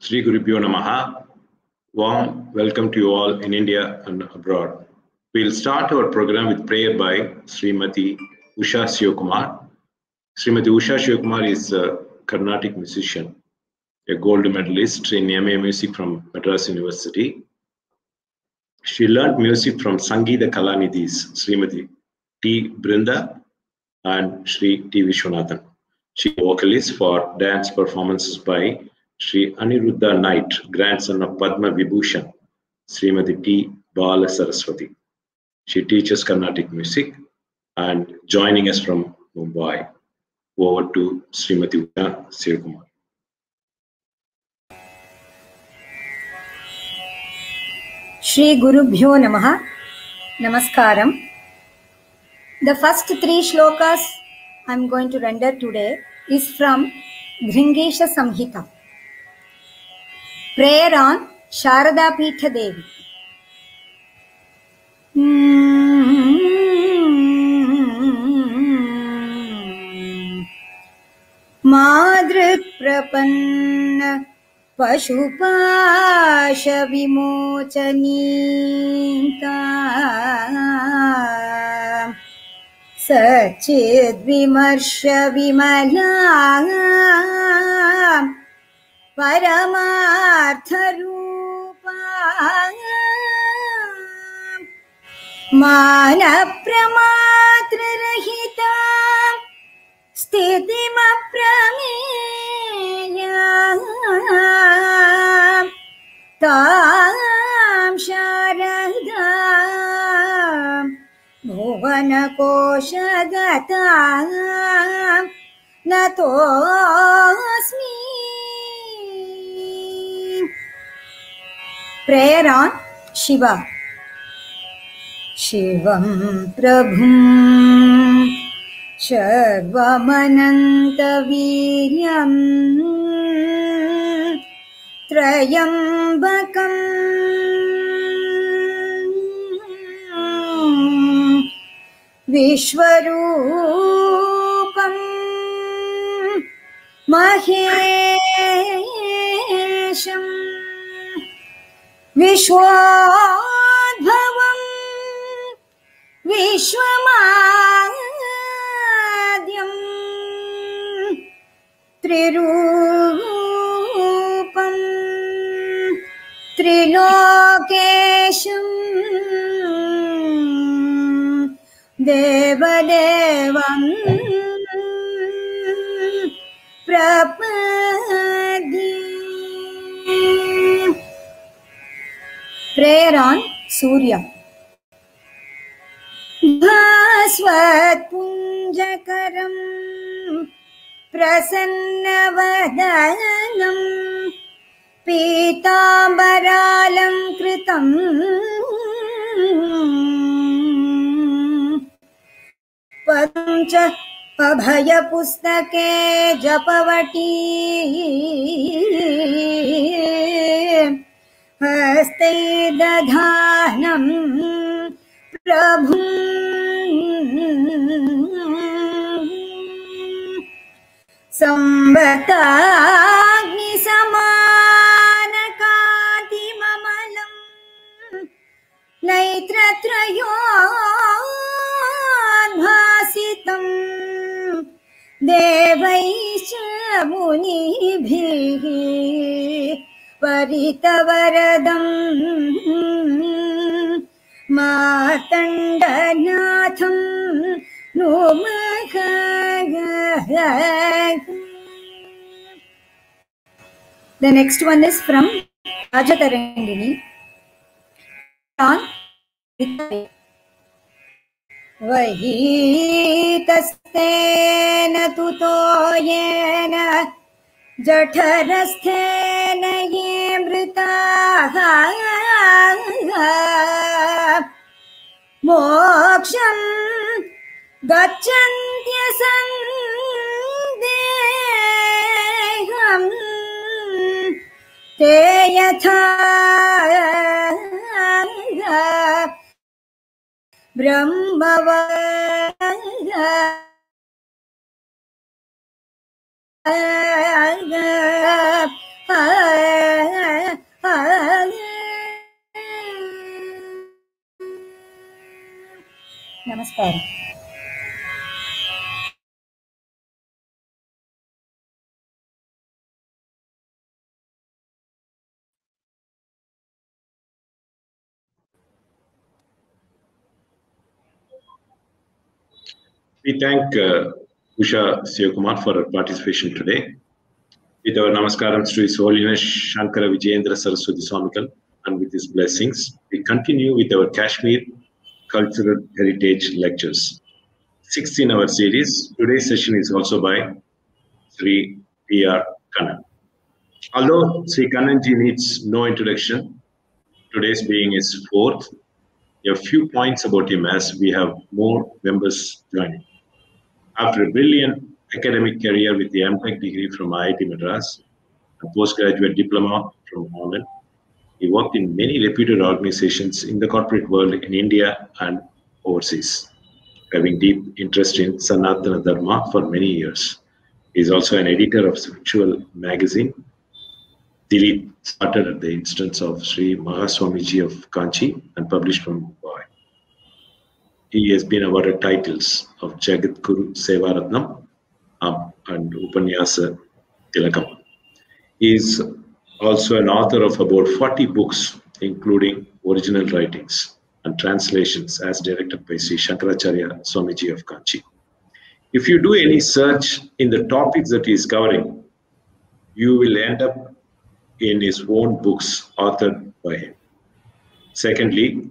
Sri Gurubhyo Namaha. Warm welcome to you all in India and abroad. We'll start our program with prayer by Srimati Usha Shivakumar. Srimati Usha Shivakumar is a Carnatic musician, a gold medalist in MA Music from Madras University. She learned music from Sangeeta Kalanidhis, Srimati T. Brinda and Sri T. Vishwanathan. She is vocalist for dance performances by Sri Aniruddha Knight, grandson of Padma Vibhushan, Srimati T. Bala Saraswati. She teaches Carnatic music and joining us from Mumbai. Over to Srimati Usha Shivakumar. Shri Gurubhyo Namaha. Namaskaram. The first three shlokas I am going to render today is from Dhringesha Samhita. Prayer on Sharada Pitha Devi. Madrit Prapanna Pashupasha Vimochanika Sachid Vimarsha Vimala Paramartha Rupa Mana Pramatra Rahita Sthitima Prameya Tam Sharada Bhuvana Koshagata Natosmi. Prayer on Shiva. Shivam Prabhum Sarvamananta Viryam Trayambakam Vishwarupam Mahesham Vishwadbhavam Vishwamadyam Trirupam Trilokesham Devadevam Prapadye. Prayer on Surya. Bhasvat Punjakaram Prasannavadanam Pitambaralam Kritam Pancha Abhaya Pustake Japavati Haste Dadhanam Prabhum Samvatagni Samanakati Mamalam Naitratrayon Bhasitam Devaisha Munibhihi Paritavaradam Martandanatham Nomaka. The next one is from Rajatarangini. Vahitastena tutoyena Jatharasthena yemritaha Moksham Gacchantya sandeham Te yatha Brahmavara Namaskaram. We thank Usha Sivakumar for her participation today. With our Namaskarams to His Holiness Shankara Vijayendra Saraswati Swamigal and with his blessings, we continue with our Kashmir Cultural Heritage Lectures. Sixth in our series, today's session is also by Sri P.R. Kannan. Although Sri Kannanji needs no introduction, today's being his fourth, a few points about him as we have more members joining. After a brilliant academic career with the M.Tech degree from IIT Madras, a postgraduate diploma from Holland, he worked in many reputed organizations in the corporate world in India and overseas, having deep interest in Sanatana Dharma for many years. He is also an editor of spiritual magazine. Dilip started at the instance of Sri Mahaswamiji of Kanchi and published from Mumbai. He has been awarded titles of Jagat Guru Sevaratnam and Upanyasa Tilakam. He is also an author of about 40 books, including original writings and translations as directed by Sri Shankaracharya Swamiji of Kanchi. If you do any search in the topics that he is covering, you will end up in his own books authored by him. Secondly,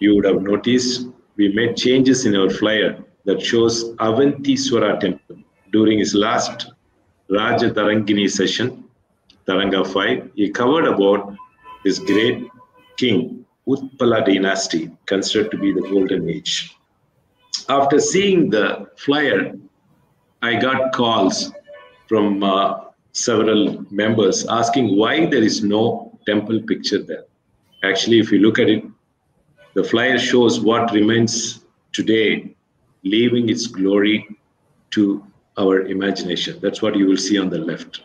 you would have noticed we made changes in our flyer that shows Avantiswara temple during his last Raja Tarangini session, Taranga 5. He covered about this great king, Utpala dynasty, considered to be the golden age. After seeing the flyer, I got calls from several members asking why there is no temple picture there. Actually, if you look at it, the flyer shows what remains today, leaving its glory to our imagination. That's what you will see on the left.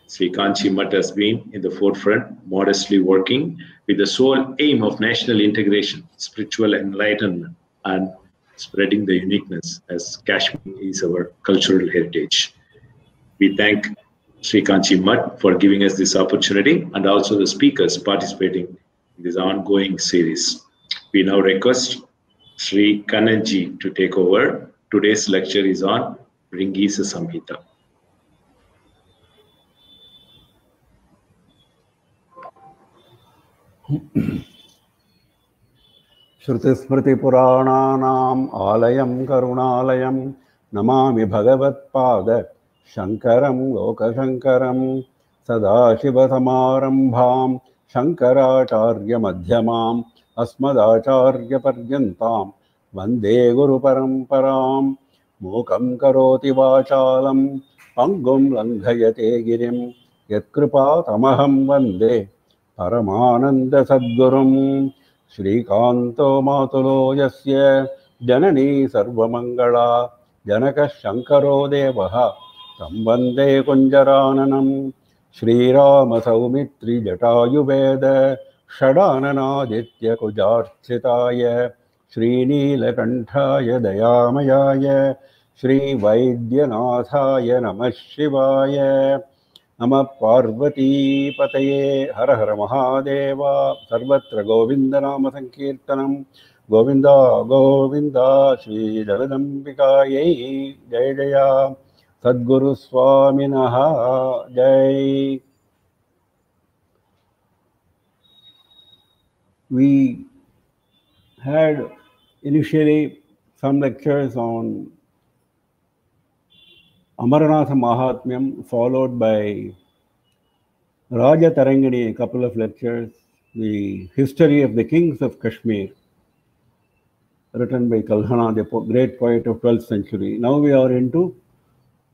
Sri Kanchi Mutt has been in the forefront, modestly working with the sole aim of national integration, spiritual enlightenment, and spreading the uniqueness as Kashmir is our cultural heritage. We thank Sri Kanchi Mutt for giving us this opportunity and also the speakers participating in this ongoing series. We now request Sri Kannanji to take over. Today's lecture is on Bringisa Samhita. श्रुतिस्मृतिपुराणानाम् आलयं करुणालयं नमामि भगवत्पाद शङ्करं लोकशङ्करं सदाशिवसमारम्भां शङ्कराचार्यमध्यमाम् अस्मदाचार्यपर्यन्तां वन्दे गुरुपरम्परां मूकं करोति वाचालं पङ्गुं लङ्घयते गिरिं यत्कृपातमहं वन्दे परमानन्दसद्गुरुम् श्रीकान्तो मातुलो यस्य जननी सर्वमङ्गला जनकः शङ्करो देवः तं वन्दे कुञ्जराननं श्रीरामसौमित्रिजटायुवेद षडाननादित्यकुजार्चिताय श्रीनीलकण्ठाय दयामयाय श्रीवैद्यनाथाय नमः शिवाय नमः पार्वतीपतये हर हर महादेव सर्वत्र गोविन्दनाम संकीर्तनं गोविन्द गोविन्द श्री जगदम्बिकायै जय जय सद्गुरु स्वामिनः जय. We had initially some lectures on Amarnatha Mahatmyam, followed by Raja Tarangini, a couple of lectures, the history of the kings of Kashmir, written by Kalhana, the great poet of 12th century. Now we are into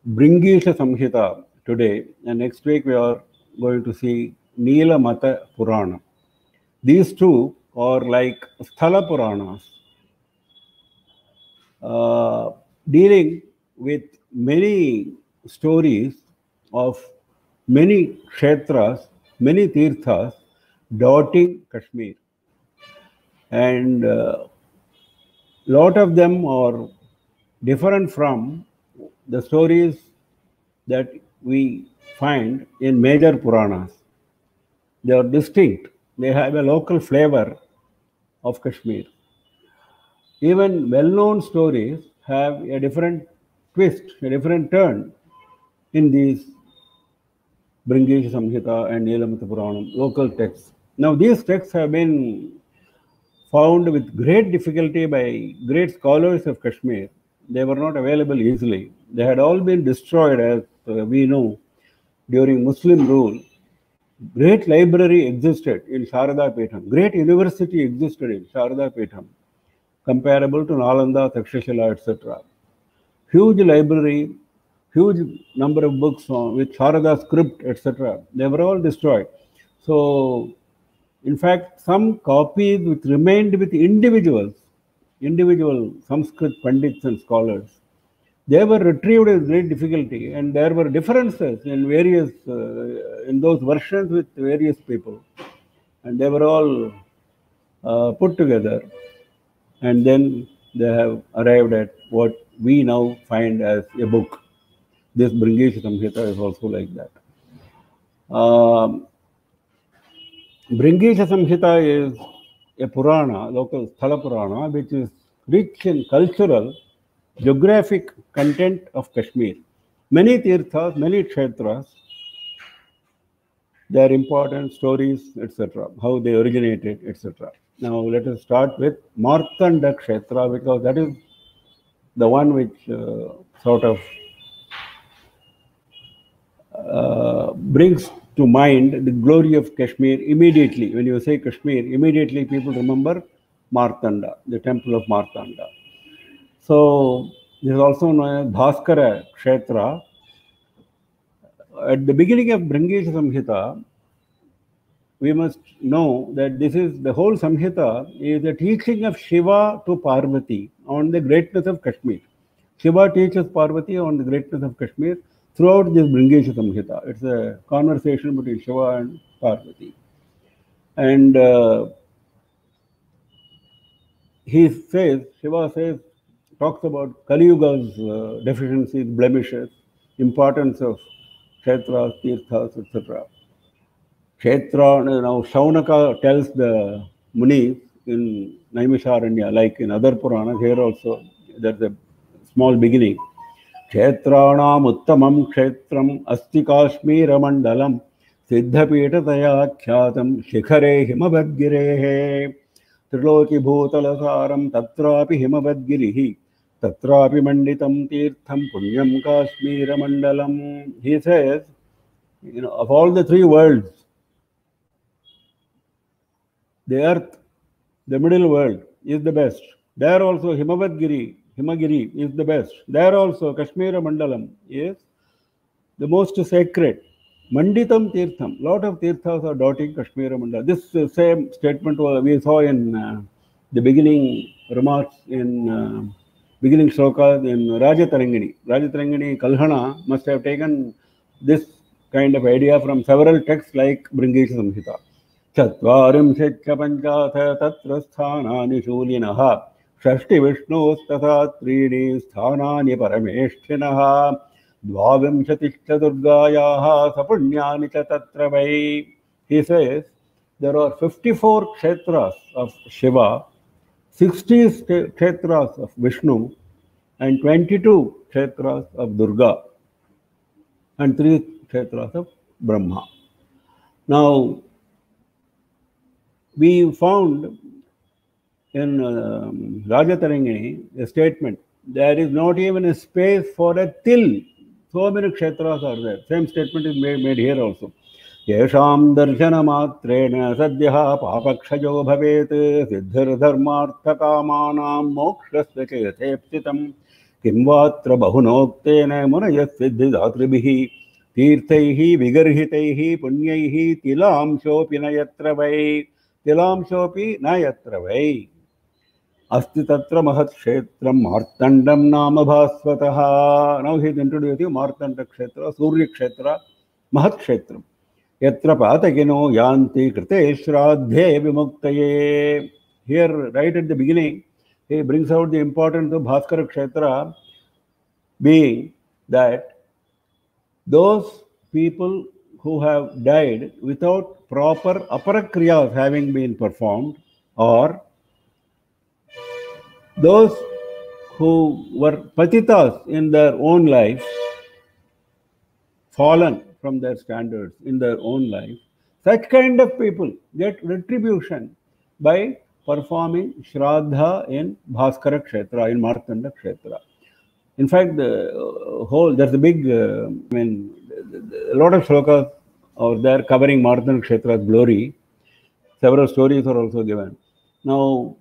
Bringisa Samhita today, and next week we are going to see Nila Mata Purana. These two are like Sthala Puranas, dealing with many stories of many kshetras, many tirthas dotting Kashmir. And lot of them are different from the stories that we find in major Puranas. They are distinct. They have a local flavor of Kashmir. Even well-known stories have a different twist, a different turn in these Bringesh Samhita and Nelamata Puranam, local texts. Now, these texts have been found with great difficulty by great scholars of Kashmir. They were not available easily. They had all been destroyed, as we know, during Muslim rule. Great library existed in Sharada Peetham. Great university existed in Sharada Peetham, comparable to Nalanda, Takshashila, etc. Huge library, huge number of books with Sharada script, etc. They were all destroyed. So, in fact, some copies which remained with individual Sanskrit Pandits and scholars, they were retrieved with great difficulty, and there were differences in various, in those versions with various people. And they were all put together, and then they have arrived at what we now find as a book. This Bringesh Samhita is also like that. Bringesh Samhita is a Purana, local Sthala Purana, which is rich in cultural, geographic content of Kashmir. Many tirthas, many kshetras, their important stories, etc., how they originated, etc. Now let us start with Martanda Kshetra, because that is the one which sort of brings to mind the glory of Kashmir immediately. When you say Kashmir, immediately people remember Martanda, the temple of Martanda. So this is also known as Bhaskara Kshetra. At the beginning of Bringesh Samhita, we must know that this is the whole Samhita is a teaching of Shiva to Parvati on the greatness of Kashmir. Shiva teaches Parvati on the greatness of Kashmir throughout this Bringesh Samhita. It's a conversation between Shiva and Parvati. And Shiva says, talks about Kali Yuga's deficiencies, blemishes, importance of kshetras, tirthas, etc. Kshetra, now Shaunaka tells the Munis in Naimisharanya, like in other Puranas, here also there's a small beginning. Kshetranam uttamam kshetram asti Kashmira mandalam siddhapita kyatam shikhare himavadgirehe triloki bhutalasaram tatrapi himavadgirihi tatrapi manditam tirtham punyam Kashmira mandalam. He says, of all the three worlds, the earth, the middle world, is the best. There also Himagiri is the best. There also Kashmira Mandalam is the most sacred. Manditam Tirtham. Lot of tirthas are dotting Kashmira Mandalam. This same statement we saw in the beginning remarks in beginning shlokas in Rajatarangini. Rajatarangini Kalhana must have taken this kind of idea from several texts like Bringesh Samhita. Chatvarimshet panchata tatra sthanani shulinaha षष्टि विष्णोस्तथा त्रीणि स्थानानि परमेष्ठिनः द्वाविंशतिश्च दुर्गायाः सपुण्यानि च तत्र वै. He says there are 54 kshetras of Shiva, 60 kshetras of Vishnu, and 22 kshetras of Durga, and 3 kshetras of Brahma. Now, we found in Rajatarangini a statement, there is not even a space for a till. So many kshetras are there. Same statement is made here also. Yesham darshana matrena sadhyaha papakshayo bhavet siddhir dharmarthakamanam mokshasya chayatepsitam kimvatra bahunoktena munayas siddhidatribihi tirthaihi vigarhitaihi punyaihi tilamshopi nayatra vai. Tilamshopi nayatra vai. Asti tatra mahat kshetram martandam nama bhasvataha. Now he is introducing Martanda kshetra, Surya kshetra, mahat kshetram. Yatra patakino yanti krite shraddhe vimuktaye. Here, right at the beginning, he brings out the importance of Bhaskara Kshetra, being that those people who have died without proper aparakriyas having been performed, or those who were patitas in their own life, fallen from their standards in their own life, such kind of people get retribution by performing Shraddha in Bhaskara Kshetra, in Martanda Kshetra. In fact, there's a big, a lot of shlokas are there covering Martanda Kshetra's glory. Several stories are also given. Now,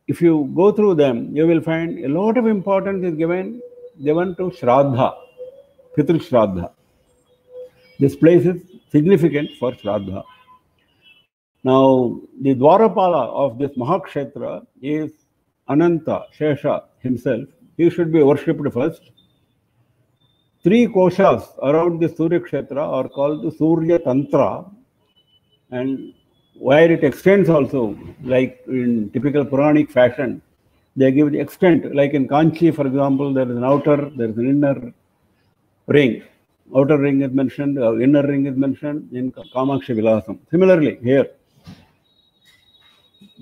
if you go through them, you will find a lot of importance is given to Shraddha, Pitru Shraddha. This place is significant for Shraddha. Now, the Dwarapala of this Mahakshetra is Ananta, Shesha himself. He should be worshipped first. 3 koshas around the Surya Kshetra are called the Surya Tantra, and where it extends also, like in typical Puranic fashion, they give the extent. Like in Kanchi, for example, there is an outer, there is an inner ring. Outer ring is mentioned, inner ring is mentioned in Kamakshi Vilasam. Similarly, here,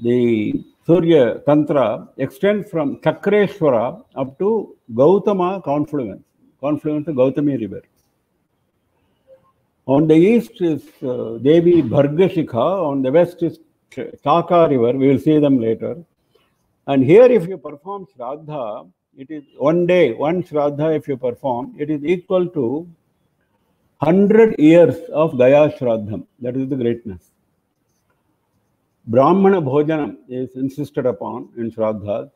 the Surya Tantra extends from Chakreshwara up to Gautama confluence of Gautami river. On the east is Devi Bhargashikha, on the west is Chaka river, we will see them later. And here if you perform Shraddha, it is one day, one Shraddha if you perform, it is equal to 100 years of Gaya Shraddham. That is the greatness. Brahmana Bhojanam is insisted upon in Shraddha.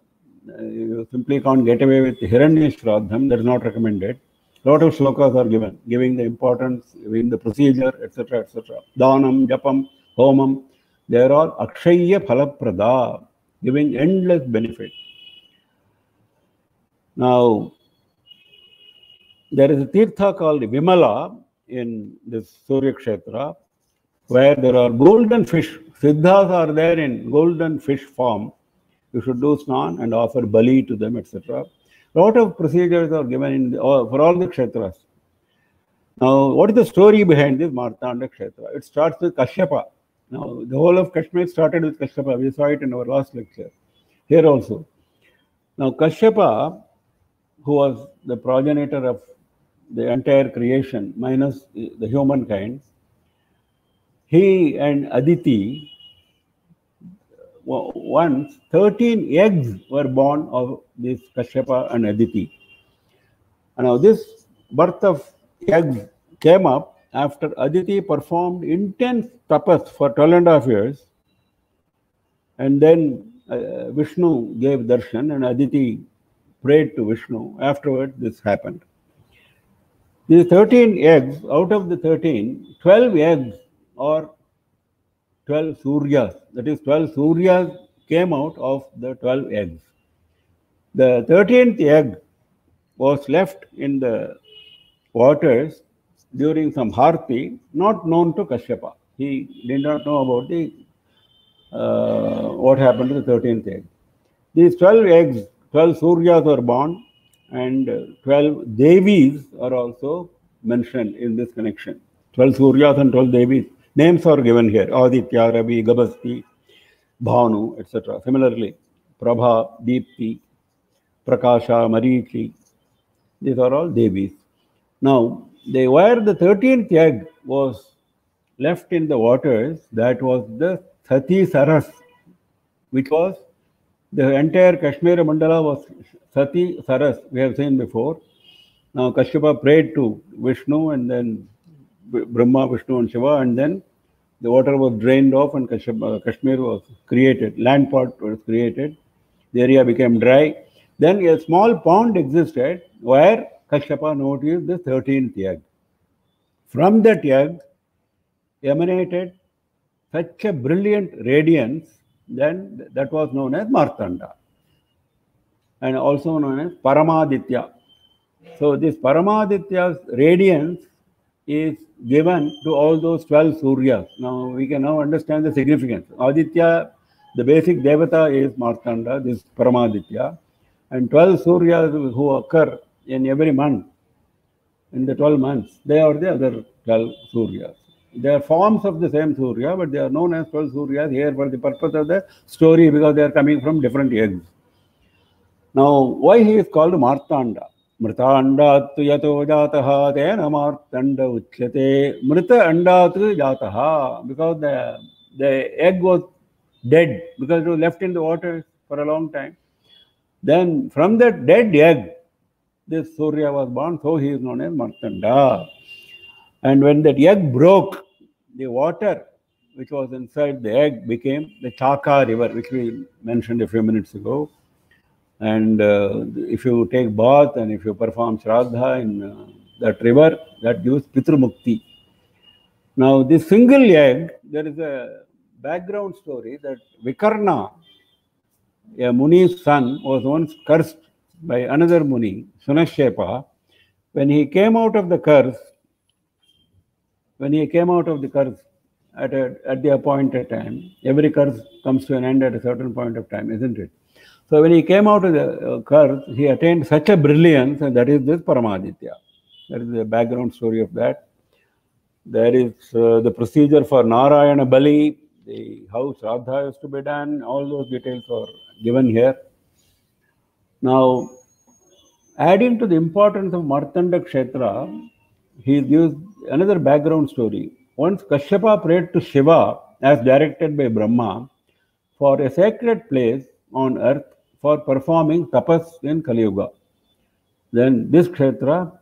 You simply can't get away with Hiranya Shraddham, that is not recommended. A lot of shlokas are given, giving the importance, giving the procedure, etc., etc. Dhanam, Japam, Homam, they are all Akshaya Phalaprada, giving endless benefit. Now, there is a Tirtha called Vimala in this Surya Kshetra, where there are golden fish. Siddhas are there in golden fish form. You should do snan and offer bali to them, etc. A lot of procedures are given for all the kshetras. Now, what is the story behind this Martanda Kshetra? It starts with Kashyapa. Now, the whole of Kashmir started with Kashyapa. We saw it in our last lecture. Here also. Now, Kashyapa, who was the progenitor of the entire creation, minus the humankind, he and Aditi, once 13 eggs were born of this Kashyapa and Aditi. And now this birth of eggs came up after Aditi performed intense tapas for 12.5 years. And then Vishnu gave darshan and Aditi prayed to Vishnu. Afterwards, this happened. These 13 eggs, out of the 13, 12 eggs or 12 Suryas, that is 12 Suryas came out of the 12 eggs. The 13th egg was left in the waters during some Harti, not known to Kashyapa. He did not know about the what happened to the 13th egg. These 12 eggs, 12 Suryas are born, and 12 Devis are also mentioned in this connection. 12 Suryas and 12 Devis. Names are given here: Aditya, Ravi, Gabasti, Bhanu, etc. Similarly, Prabha, Deepti, Prakasha, Marichi. These are all Devis. Now, where the 13th egg was left in the waters, that was the Sati Saras, which was the entire Kashmir Mandala was Sati Saras, we have seen before. Now, Kashyapa prayed to Vishnu, and then Brahma, Vishnu and Shiva, and then the water was drained off and Kashmir was created, land part was created, the area became dry. Then a small pond existed where Kashyapa noticed the 13th egg. From that egg emanated such a brilliant radiance, then that was known as Martanda and also known as Paramaditya. So this Paramaditya's radiance is given to all those 12 Suryas. Now we can now understand the significance. Aditya The basic Devata is Martanda, this Paramaditya, and 12 Suryas who occur in every month, in the 12 months, they are the other 12 Suryas. They are forms of the same Surya, but they are known as 12 Suryas here for the purpose of the story because they are coming from different eggs. Now, why he is called Martanda? Mritanda tu yato jataha tena Martanda uchyate. Mrita andatu jataha, because the egg was dead, because it was left in the water for a long time. Then from that dead egg, this Surya was born, so he is known as Martanda. And when that egg broke, the water which was inside the egg became the Chaka river, which we mentioned a few minutes ago. And if you take bath and if you perform Shraddha in that river, that gives Pitru Mukti. Now, this single egg, there is a background story that Vikarna, a Muni's son, was once cursed by another Muni, Sunashepa. When he came out of the curse, at the appointed time, every curse comes to an end at a certain point of time, isn't it? So when he came out of the curse, he attained such a brilliance, and that is this Paramaditya. That is the background story of that. There is the procedure for Narayana Bali, how Shraddha is to be done, all those details are given here. Now, adding to the importance of Martanda Kshetra, he gives another background story. Once Kashyapa prayed to Shiva, as directed by Brahma, for a sacred place on earth for performing tapas in Kali Yuga. Then this Kshetra,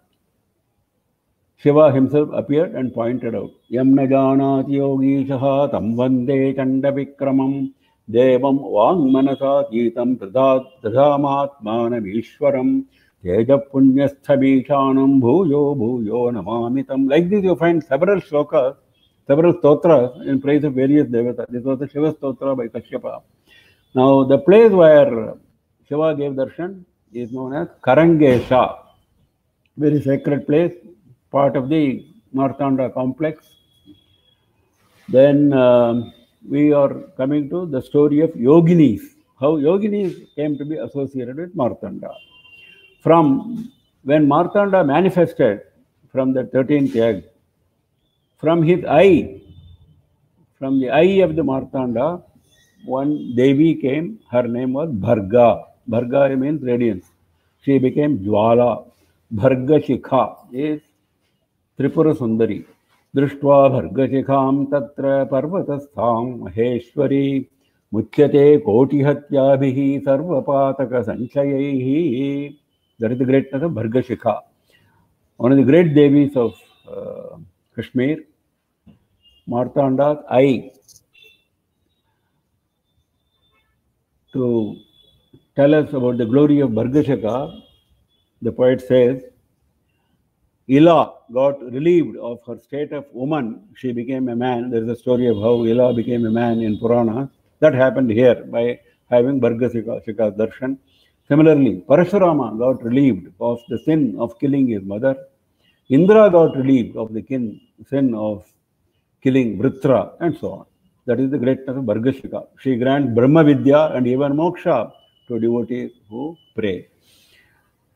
Shiva himself appeared and pointed out, Yamna janati yogishaha tam vande chanda vikramam devam vangmanasa jitam pradhamatmanam ishwaram teja punyasthabhishanam bhuyo bhuyo namamitam. Like this you find several shlokas, several stotras in praise of various devatas. This was the Shiva stotra by Kashyapa. Now the place where Shiva gave darshan is known as Karangesha, very sacred place, part of the Martanda complex. Then we are coming to the story of Yoginis, how Yoginis came to be associated with Martanda. From when Martanda manifested from the 13th egg, from his eye, from the eye of the Martanda, one Devi came, her name was Bharga. Bharga means radiance. She became Jwala. Bharga Shikha is Tripura Sundari. Drishtva Bharga Shikham Tatra Parvatastham Maheshwari Muchyate Kotihatyabhihi Sarvapataka Sanchayahi. That is the greatness of Bharga Shikha. One of the great Devis of Kashmir, Martanda's eye. To tell us about the glory of Bhargashika, the poet says, Ila got relieved of her state of woman. She became a man. There is a story of how Ila became a man in Purana. That happened here by having Bhargashika's darshan. Similarly, Parashurama got relieved of the sin of killing his mother. Indra got relieved of the sin of killing Vritra, and so on. That is the greatness of Bhargashika. She grants Brahma Vidya and even Moksha to devotees who pray.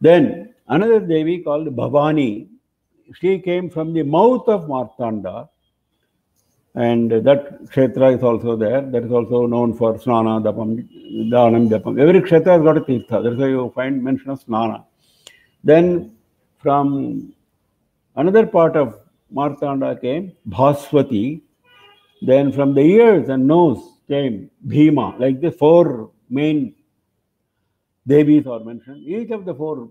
Then another Devi called Bhavani, she came from the mouth of Martanda, and that Kshetra is also there. That is also known for Snana, Dapam, Dhanam, Japam. Every Kshetra has got a Tirtha. That's why you find mention of Snana. Then from another part of Martanda came Bhaswati. Then from the ears and nose came Bhima. Like the four main Devis are mentioned. Each of the four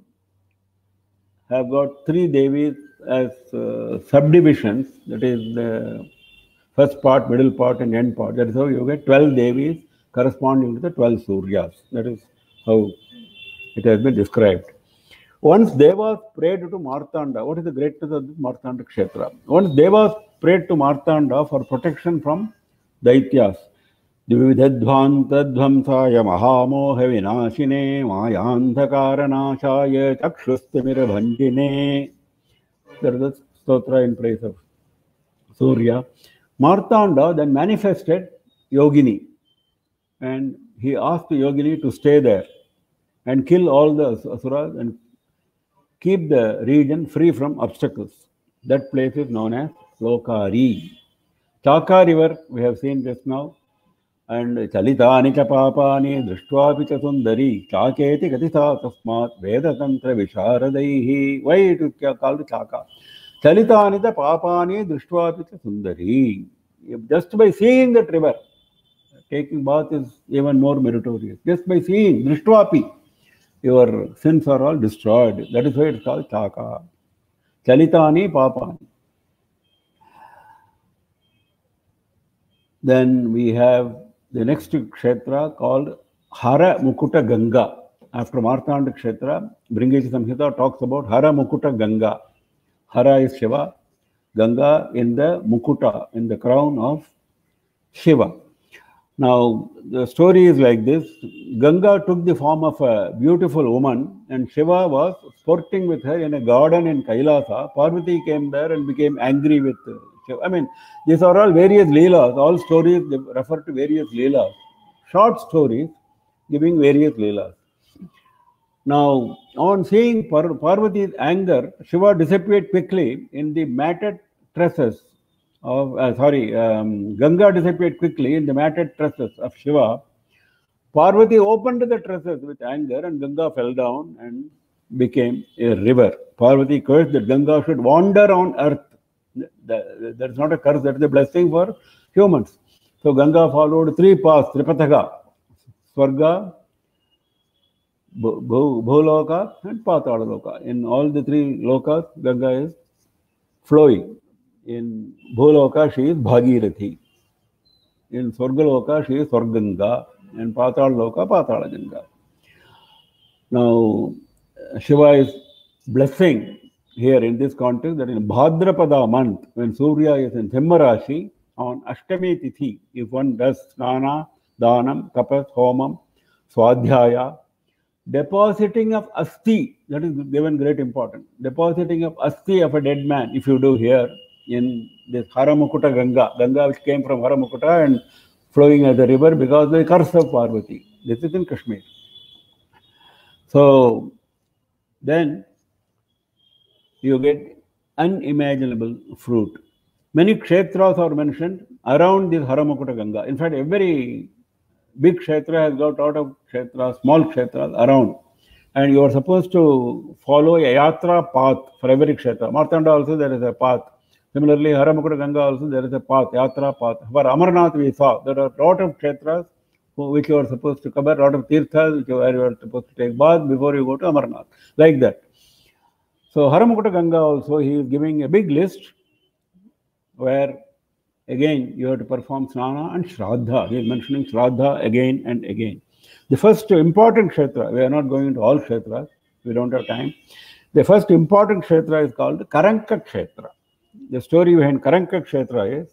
have got three Devis as subdivisions. That is the first part, middle part, and end part. That is how you get 12 Devis corresponding to the 12 Suryas. That is how it has been described. Once Devas prayed to Martanda, what is the greatness of this Martanda Kshetra? Once Devas prayed to Martanda for protection from Daityas. Dividhadvantadvamsaya mahamoha vinashine mayandhakaranashaya chakshustimira bhandine. There is a stotra in praise of Surya. Martanda then manifested Yogini. and he asked Yogini to stay there and kill all the asuras and keep the region free from obstacles. That place is known as Lokari. Chaka river we have seen just now, and Chalitani cha papani drishtvapi cha sundari chaketi katitha tasmat vedatantra visharadaihi. Why it is called Chaka? Chalitani cha papani drishtvapi cha sundari. Just by seeing that river, taking bath is even more meritorious. Just by seeing drishtvapi, your sins are all destroyed. That is why it's called Chaka. Chalitani papani. Then we have the next kshetra called Hara Mukuta Ganga. After Martanda Kshetra, Bringeshi Samhita talks about Hara Mukuta Ganga. Hara is Shiva, Ganga in the Mukuta, in the crown of Shiva. Now, the story is like this. Ganga took the form of a beautiful woman and Shiva was sporting with her in a garden in Kailasa. Parvati came there and became angry with Shiva. I mean, these are all various leelas. All stories refer to various leelas. Short stories giving various leelas. Now, on seeing Parvati's anger, Shiva disappeared quickly in the matted tresses of, Ganga disappeared quickly in the matted tresses of Shiva. Parvati opened the tresses with anger and Ganga fell down and became a river. Parvati cursed that Ganga should wander on earth. That is not a curse, that is a blessing for humans. So Ganga followed three paths, Tripataka, Swarga, Bhuloka and Patalaloka. In all the three lokas, Ganga is flowing. In Bhuloka, she is Bhagirathi. In Swargaloka, she is Swarganga. In Patalaloka, Patalaganga. Now, Shiva is blessing here in this context that in Bhadrapada month, when Surya is in Simha Rashi, on Ashtami Tithi, if one does Snana, Danam, Tapas, Homam, Swadhyaya, depositing of Asti, that is given great importance. Depositing of Asti of a dead man, if you do here in this Haramukuta Ganga, Ganga which came from Haramukuta and flowing as a river because of the curse of Parvati. This is in Kashmir. So then you get unimaginable fruit. Many kshetras are mentioned around this Haramukuta Ganga. In fact, every big kshetra has got a lot of kshetras, small kshetras around. And you are supposed to follow a yatra path for every kshetra. Martanda also there is a path. Similarly, Haramukuta Ganga also there is a path, yatra path. For Amarnath we saw there are a lot of kshetras which you are supposed to cover, a lot of tirthas which you are supposed to take bath before you go to Amarnath. Like that. So Haramukuta Ganga also, he is giving a big list where again you have to perform Snana and Shraddha. He is mentioning Shraddha again and again. The first important kshetra, we are not going into all kshetras, we don't have time. The first important kshetra is called Karanka Kshetra. The story behind Karanka Kshetra is,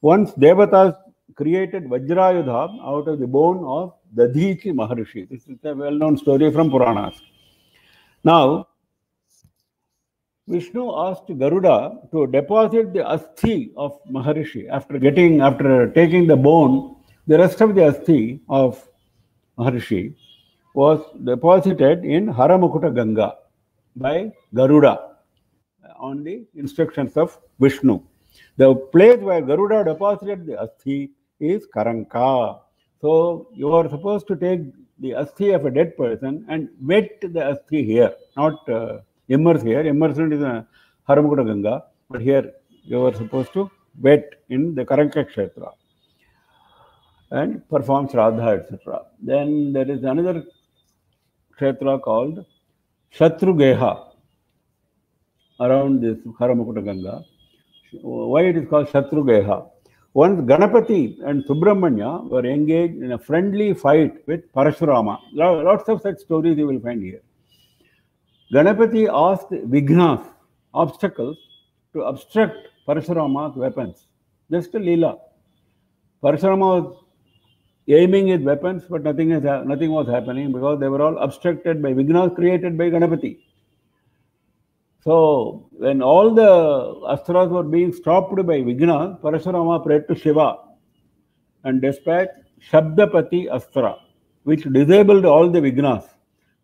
once Devatas created Vajrayudha out of the bone of Dadhichi Maharishi. This is a well-known story from Puranas. Now, Vishnu asked Garuda to deposit the Asthi of Maharishi. After taking the bone, the rest of the Asthi of Maharishi was deposited in Haramukuta Ganga by Garuda on the instructions of Vishnu. The place where Garuda deposited the Asthi is Karanka. So you are supposed to take the Asthi of a dead person and wet the Asthi here, not immerse here. Immersion is a Haramukuta Ganga, but here you are supposed to wet in the Karanka Kshetra and perform Shraddha, etc. Then there is another Kshetra called Shatrugeha around this Haramukuta Ganga. Why it is called Shatrugeha? Once Ganapati and Subramanya were engaged in a friendly fight with Parashurama. Lots of such stories you will find here. Ganapati asked Vignas, obstacles, to obstruct Parashurama's weapons. Just a leela. Parashurama was aiming his weapons, but nothing was happening because they were all obstructed by Vignas created by Ganapati. So, when all the astras were being stopped by Vignas, Parashurama prayed to Shiva and dispatched Shabdapati Astra, which disabled all the Vignas.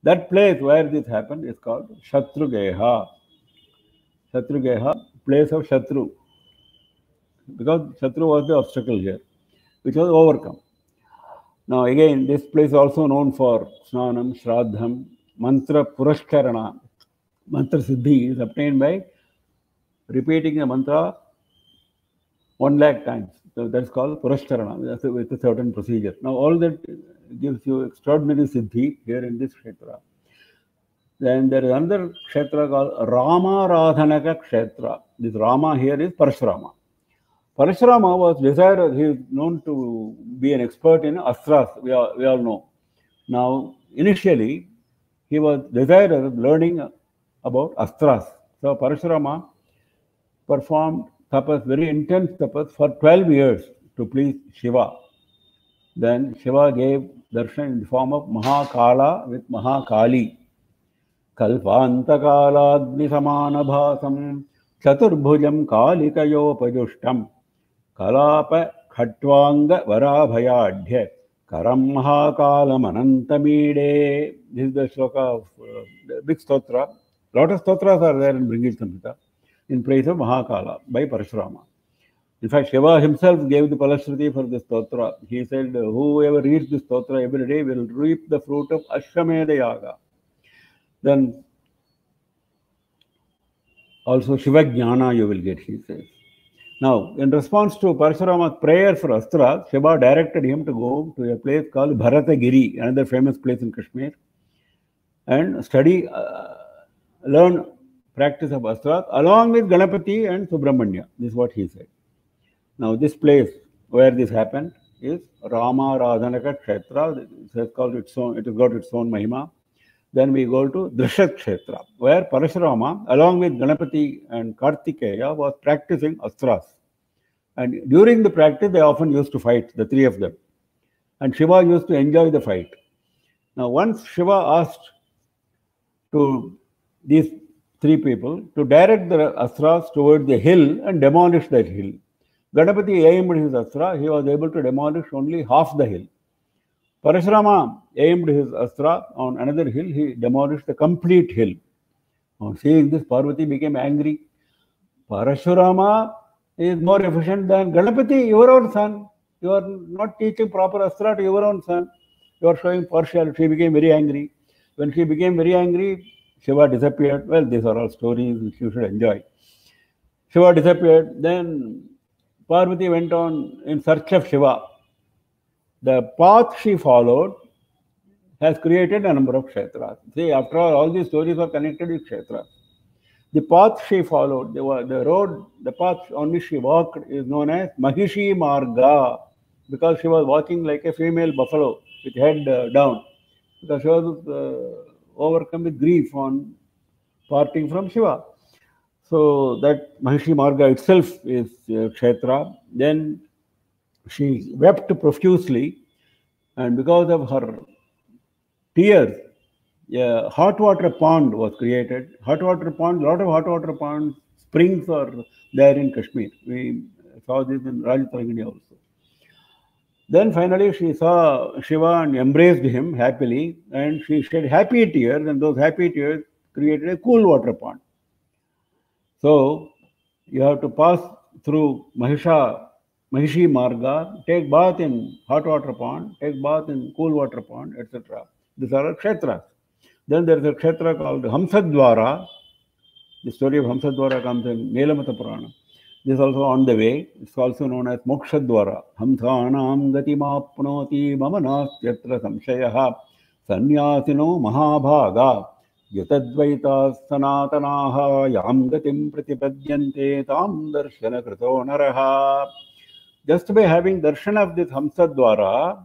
That place where this happened is called Shatrugeha. Shatrugeha, place of Shatru. Because Shatru was the obstacle here, which was overcome. Now again, this place is also known for Snanam, Shraddham, Mantra Purashkarana. Mantra Siddhi is obtained by repeating the mantra 1,00,000 times. So that's called Purashkarana with a certain procedure. Now all that gives you extraordinary Siddhi here in this Kshetra. Then there is another Kshetra called Rama Radhanaka Kshetra. This Rama here is Parashurama. Parashurama was desired, he is known to be an expert in Astras, we all know. Now, initially, he was desirous of learning about Astras. So, Parashurama performed tapas, very intense tapas for 12 years to please Shiva. Then Shiva gave darshan in the form of Mahakala with Mahakali. Kalpantakala Samanabhasam Chaturbhujam Kalikayopajushtam Kalapa Khatwanga Varabhayadhya Karam Mahakala Manantamide. This is the sloka of the big stotra. A lot of stotras are there in Bringit Samhita in praise of Mahakala by Parashurama. In fact, Shiva himself gave the Palashruti for this stotra. He said, whoever reads this stotra every day will reap the fruit of Ashwamedha Yaga. Then also Shiva Jnana you will get, he says. Now, in response to Parashurama's prayer for Astra, Shiva directed him to go to a place called Bharatagiri, another famous place in Kashmir, and study, learn practice of Astra along with Ganapati and Subramanya. This is what he said. Now, this place where this happened is Rama Radhanaka Kshetra. It has got its own Mahima. Then we go to Drishat Kshetra, where Parashurama, along with Ganapati and Kartikeya, was practicing Astras. And during the practice, they often used to fight, the three of them. And Shiva used to enjoy the fight. Now, once Shiva asked to these three people to direct the Astras towards the hill and demolish that hill. Ganapati aimed his Astra, he was able to demolish only half the hill. Parashurama aimed his Astra on another hill, he demolished the complete hill. On seeing this, Parvati became angry. Parashurama is more efficient than Ganapati, your own son. You are not teaching proper Astra to your own son. You are showing partiality. She became very angry. When she became very angry, Shiva disappeared. Well, these are all stories which you should enjoy. Shiva disappeared. Then Parvati went on in search of Shiva. The path she followed has created a number of kshetras. See, after all these stories are connected with kshetras. The path she followed, the path on which she walked is known as Mahishi Marga, because she was walking like a female buffalo with head down, because she was overcome with grief on parting from Shiva. So that Mahishi Marga itself is kshetra. Then she wept profusely, and because of her tears, a hot water pond was created. Hot water pond, lot of hot water ponds, springs are there in Kashmir. We saw this in Raja Tarangani also. Then finally she saw Shiva and embraced him happily, and she shed happy tears, and those happy tears created a cool water pond. So you have to pass through Mahishi Marga, take bath in hot water pond, take bath in cool water pond, etc. These are kshetras. Then there is a kshetra called Hamsadwara. The story of Hamsadwara comes in Nelamata Purana. This is also on the way. It's also known as Mokshadwara. Hamsanam gatimapnoti mamanastyatra samshayaha sanyasino mahabhaga yatadvaita sanatanaha yam gatim pratipadyante tam darshana krito naraha. Just by having darshan of this Hamsadwara,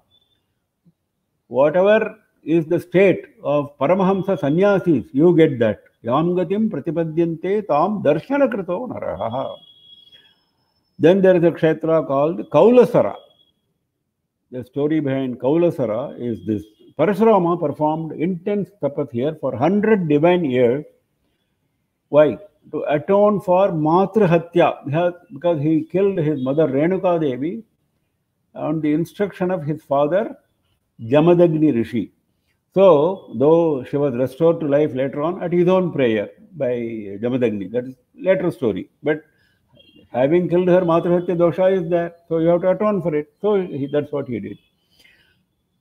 whatever is the state of Paramahamsa sannyasis, you get that. Yam gatim pratipadyante tam darshana krito naraha. Then there is a kshetra called Kaulasara. The story behind Kaulasara is this. Parashurama performed intense tapas here for 100 divine years. Why? To atone for Matrihatya, because he killed his mother Renuka Devi on the instruction of his father, Jamadagni Rishi. So, though she was restored to life later on at his own prayer by Jamadagni, that is later story. But having killed her, Matrahatya dosha is there, so you have to atone for it. So that's what he did.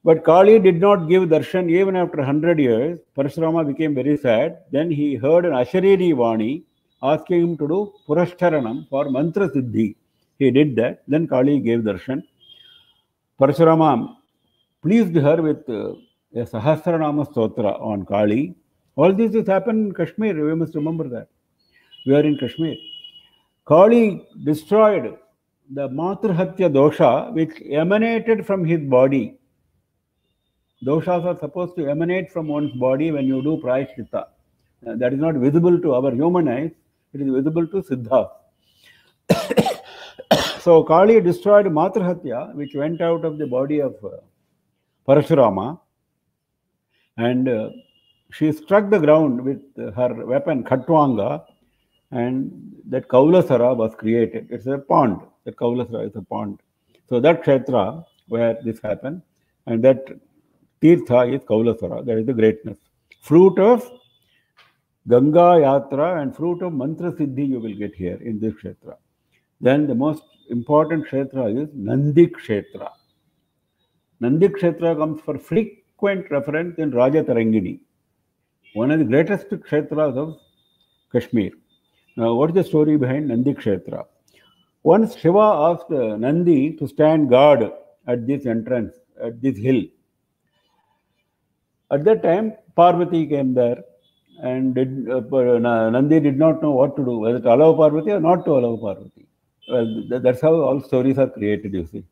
But Kali did not give darshan even after 100 years. Parashurama became very sad. Then he heard an Asharini Vani asking him to do Purashcharanam for Mantra Siddhi. He did that. Then Kali gave darshan. Parashurama pleased her with a Sahasranama Stotra on Kali. All this has happened in Kashmir. We must remember that. We are in Kashmir. Kali destroyed the Matrahatya dosha which emanated from his body. Doshas are supposed to emanate from one's body when you do prayaschitta. That is not visible to our human eyes, it is visible to Siddha. So Kali destroyed Matrahatya, which went out of the body of Parashurama, and she struck the ground with her weapon Khatwanga, and that Kaulasara was created. It's a pond. That Kaulasara is a pond. So that Kshetra where this happened, and that Tirtha is Kaulasara, that is the greatness. Fruit of Ganga Yatra and fruit of Mantra Siddhi you will get here in this Kshetra. Then the most important Kshetra is Nandi Kshetra. Nandi Kshetra comes for frequent reference in Raja Tarangini, one of the greatest Kshetras of Kashmir. Now, what is the story behind Nandi Kshetra? Once Shiva asked Nandi to stand guard at this entrance, at this hill. At that time, Parvati came there, and Nandi did not know what to do, whether to allow Parvati or not to allow Parvati. Well, that's how all stories are created, you see.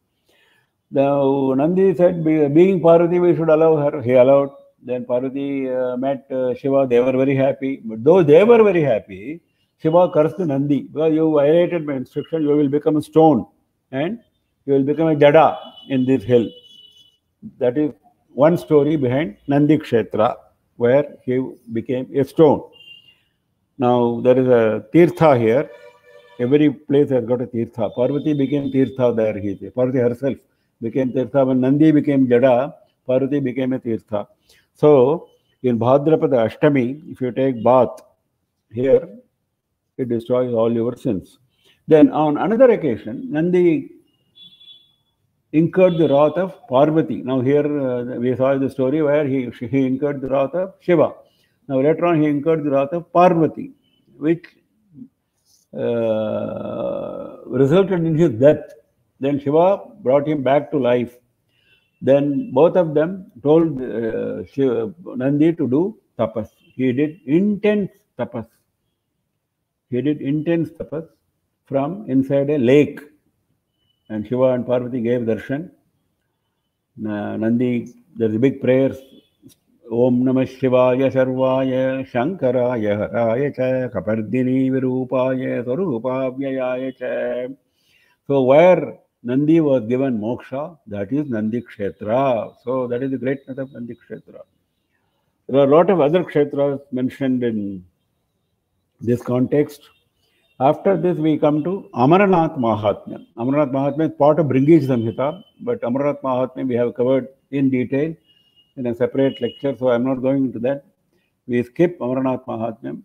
Now, Nandi said, being Parvati, we should allow her. He allowed. Then Parvati met Shiva. They were very happy. But though they were very happy, Shiva cursed Nandi. Well, you violated my instruction, you will become a stone and you will become a jada in this hill. That is one story behind Nandi Kshetra, where he became a stone. Now, there is a Tirtha here. Every place has got a Tirtha. Parvati became Tirtha there. Parvati herself became Tirtha. When Nandi became Jada, Parvati became a Tirtha. So, in Bhadrapada Ashtami, if you take bath here, it destroys all your sins. Then, on another occasion, Nandi incurred the wrath of Parvati. Now, here we saw the story where he incurred the wrath of Shiva. Now, later on, he incurred the wrath of Parvati, which resulted in his death. Then Shiva brought him back to life. Then both of them told Nandi to do tapas. He did intense tapas. He did intense tapas from inside a lake. And Shiva and Parvati gave darshan. Nandi, there's a big prayer. Om Namah Shivaya Sarvaya Shankaraya Haraya Cha Kapardini Virupaya Sarupavayaya Cha. So where Nandi was given moksha, that is Nandi Kshetra. So that is the greatness of Nandi Kshetra. There are a lot of other Kshetras mentioned in this context. After this, we come to Amarnath Mahatmya. Amarnath Mahatmya is part of Bringi Samhita, but Amarnath Mahatmya we have covered in detail in a separate lecture, so I am not going into that. We skip Amarnath Mahatmya.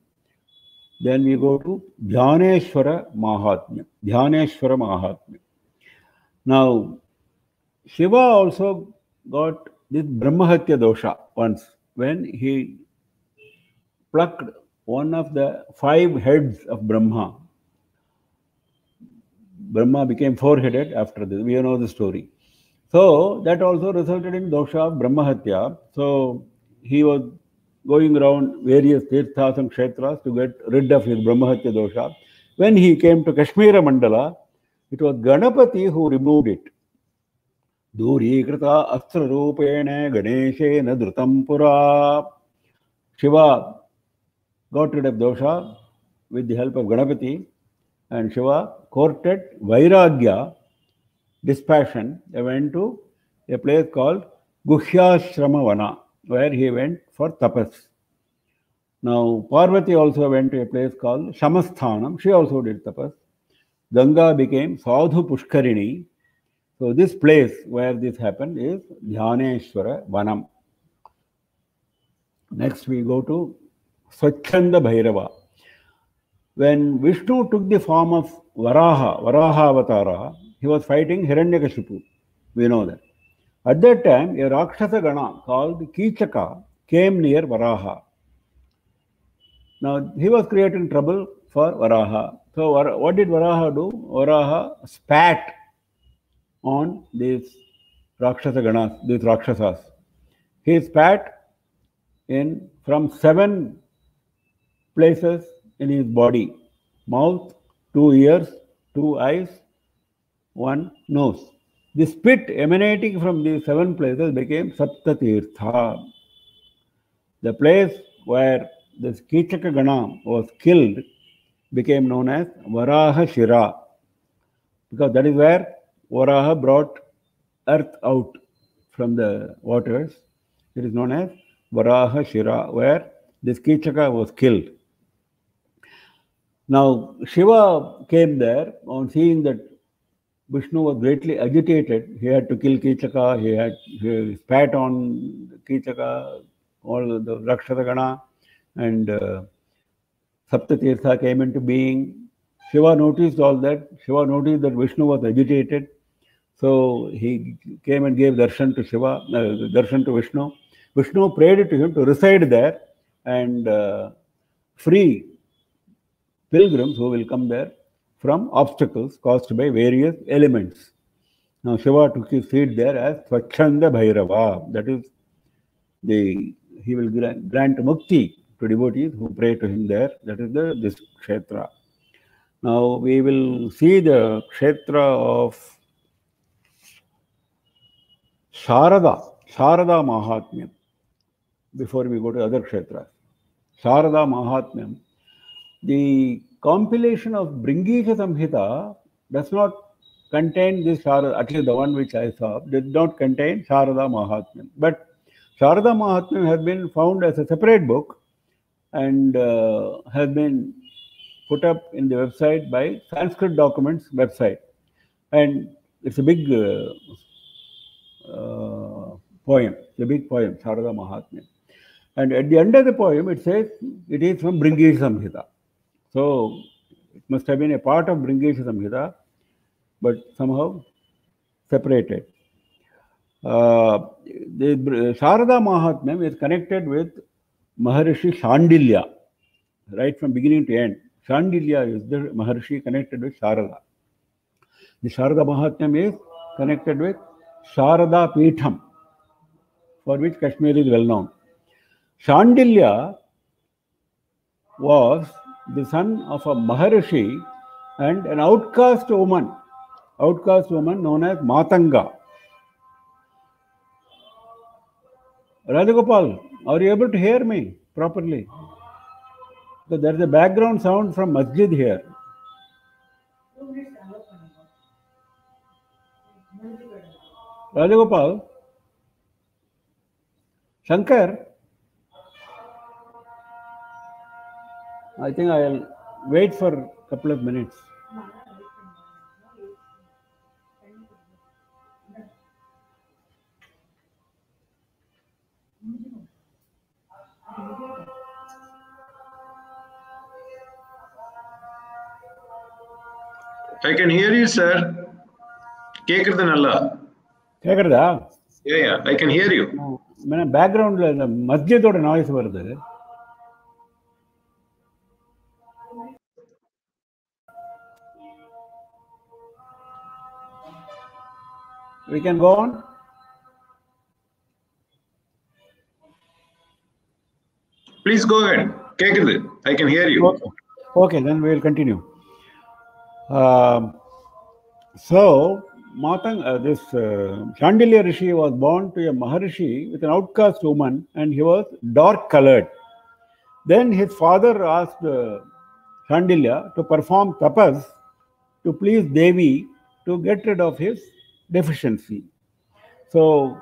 Then we go to Dhyaneshwara Mahatmya. Dhyaneshwara Mahatmya. Now, Shiva also got this Brahmahatya dosha once when he plucked one of the 5 heads of Brahma. Brahma became 4-headed after this. We know the story. So that also resulted in dosha of Brahmahatya. So he was going around various tirthas and kshetras to get rid of his Brahmahatya dosha. When he came to Kashmira Mandala, it was Ganapati who removed it. Duri krita astra rupena ganeshena dhrutam pura. Shiva got rid of dosha with the help of Ganapati, and Shiva courted Vairagya, dispassion. They went to a place called Guhyashramavana, where he went for tapas. Now, Parvati also went to a place called Shamasthanam. She also did tapas. Ganga became Sadhu Pushkarini. So this place where this happened is Dhyaneshwara Vanam. Next we go to Swachhanda Bhairava. When Vishnu took the form of Varaha Avatara, he was fighting Hiranyakashipu. We know that. At that time, a Rakshasa Gana called Kichaka came near Varaha. Now, he was creating trouble for Varaha. So, what did Varaha do? Varaha spat on these Rakshasa Ganas, these Rakshasas. He spat from 7 places in his body: mouth, 2 ears, 2 eyes, 1 nose. The spit emanating from these 7 places became Saptatirtha. The place where this Kichaka Gana was killed became known as Varaha Shira, because that is where Varaha brought earth out from the waters. It is known as Varaha Shira, where this Kichaka was killed. Now, Shiva came there on seeing that Vishnu was greatly agitated. He had to kill Kichaka, he spat on Kichaka, all the Rakshasa Gana, and Saptatirtha came into being. Shiva noticed all that. Shiva noticed that Vishnu was agitated. So he came and gave darshan to Shiva, darshan to Vishnu. Vishnu prayed to him to reside there and free pilgrims who will come there from obstacles caused by various elements. Now Shiva took his seat there as Swachhanda Bhairava. That is, he will grant mukti to devotees who pray to him there. That is this kshetra. Now we will see the kshetra of Sharada Mahatmyam before we go to other kshetras. Sharada Mahatmyam. The compilation of Bringisha Samhita does not contain this Sharada, at least the one which I saw, did not contain Sharada Mahatmyam. But Sharada Mahatmyam has been found as a separate book and has been put up in the website by Sanskrit Documents website. And it's a big poem, a big poem, Sharada Mahatmyam. And at the end of the poem, it says it is from Bringisha Samhita. So it must have been a part of Bringisha Samhita, but somehow separated. The Sharada Mahatmyam is connected with Maharishi Shandilya, right from beginning to end. Shandilya is the Maharishi connected with Sharada. The Sharada Mahatmyam is connected with Sharada Peetham, for which Kashmir is well known. Shandilya was the son of a Maharishi and an outcast woman known as Matanga. Rajagopal, are you able to hear me properly? So there is a background sound from masjid here. Rajagopal, Shankar, I think I'll wait for a couple of minutes. I can hear you, sir. Kekirtha nalla. Kekirtha? Yeah, I can hear you. Background masjid oda noise varudhu. We can go on. Please go ahead. Kekirtha, I can hear you. Okay, then we will continue. So, this Shandilya Rishi was born to a Maharishi with an outcast woman, and he was dark colored. Then his father asked Shandilya to perform tapas to please Devi to get rid of his deficiency. So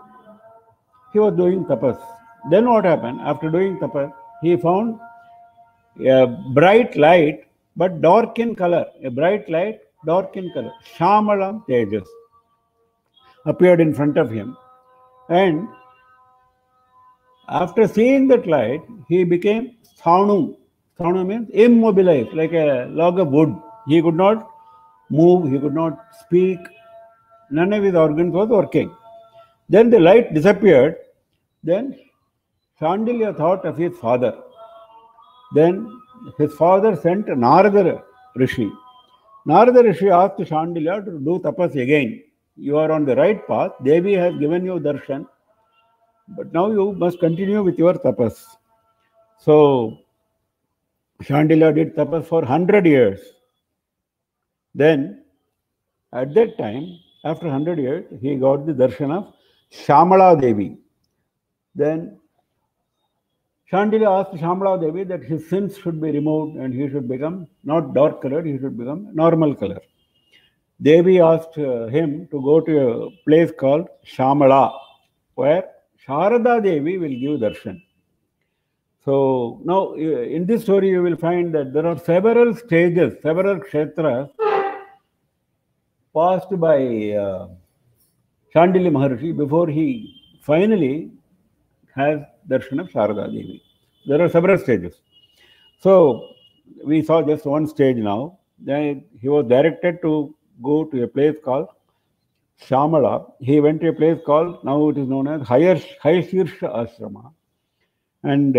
he was doing tapas. Then what happened? After doing tapas, he found a bright light but dark in color. A bright light, dark in color. Shamalam Tejas. appeared in front of him. And after seeing that light, he became Sthanu. Sthanu means immobilized, like a log of wood. He could not move, he could not speak, none of his organs was working. Then the light disappeared. Then Shandilya thought of his father. Then his father sent Narada Rishi. Narada Rishi asked Shandilya to do tapas again. You are on the right path. Devi has given you darshan, but now you must continue with your tapas. So Shandilya did tapas for 100 years. Then at that time, after 100 years, he got the darshan of Shamala Devi. Then Shandilya asked Shamala Devi that his sins should be removed and he should become not dark colored, he should become normal color. Devi asked him to go to a place called Shamala, where Sharada Devi will give darshan. So now in this story you will find that there are several stages, several kshetras passed by Shandilya Maharshi before he finally has darshan of Sharada Devi. There are several stages. So we saw just one stage now. Then he was directed to go to a place called Shamala. He went to a place called, now it is known as Hayashirsha Ashrama. And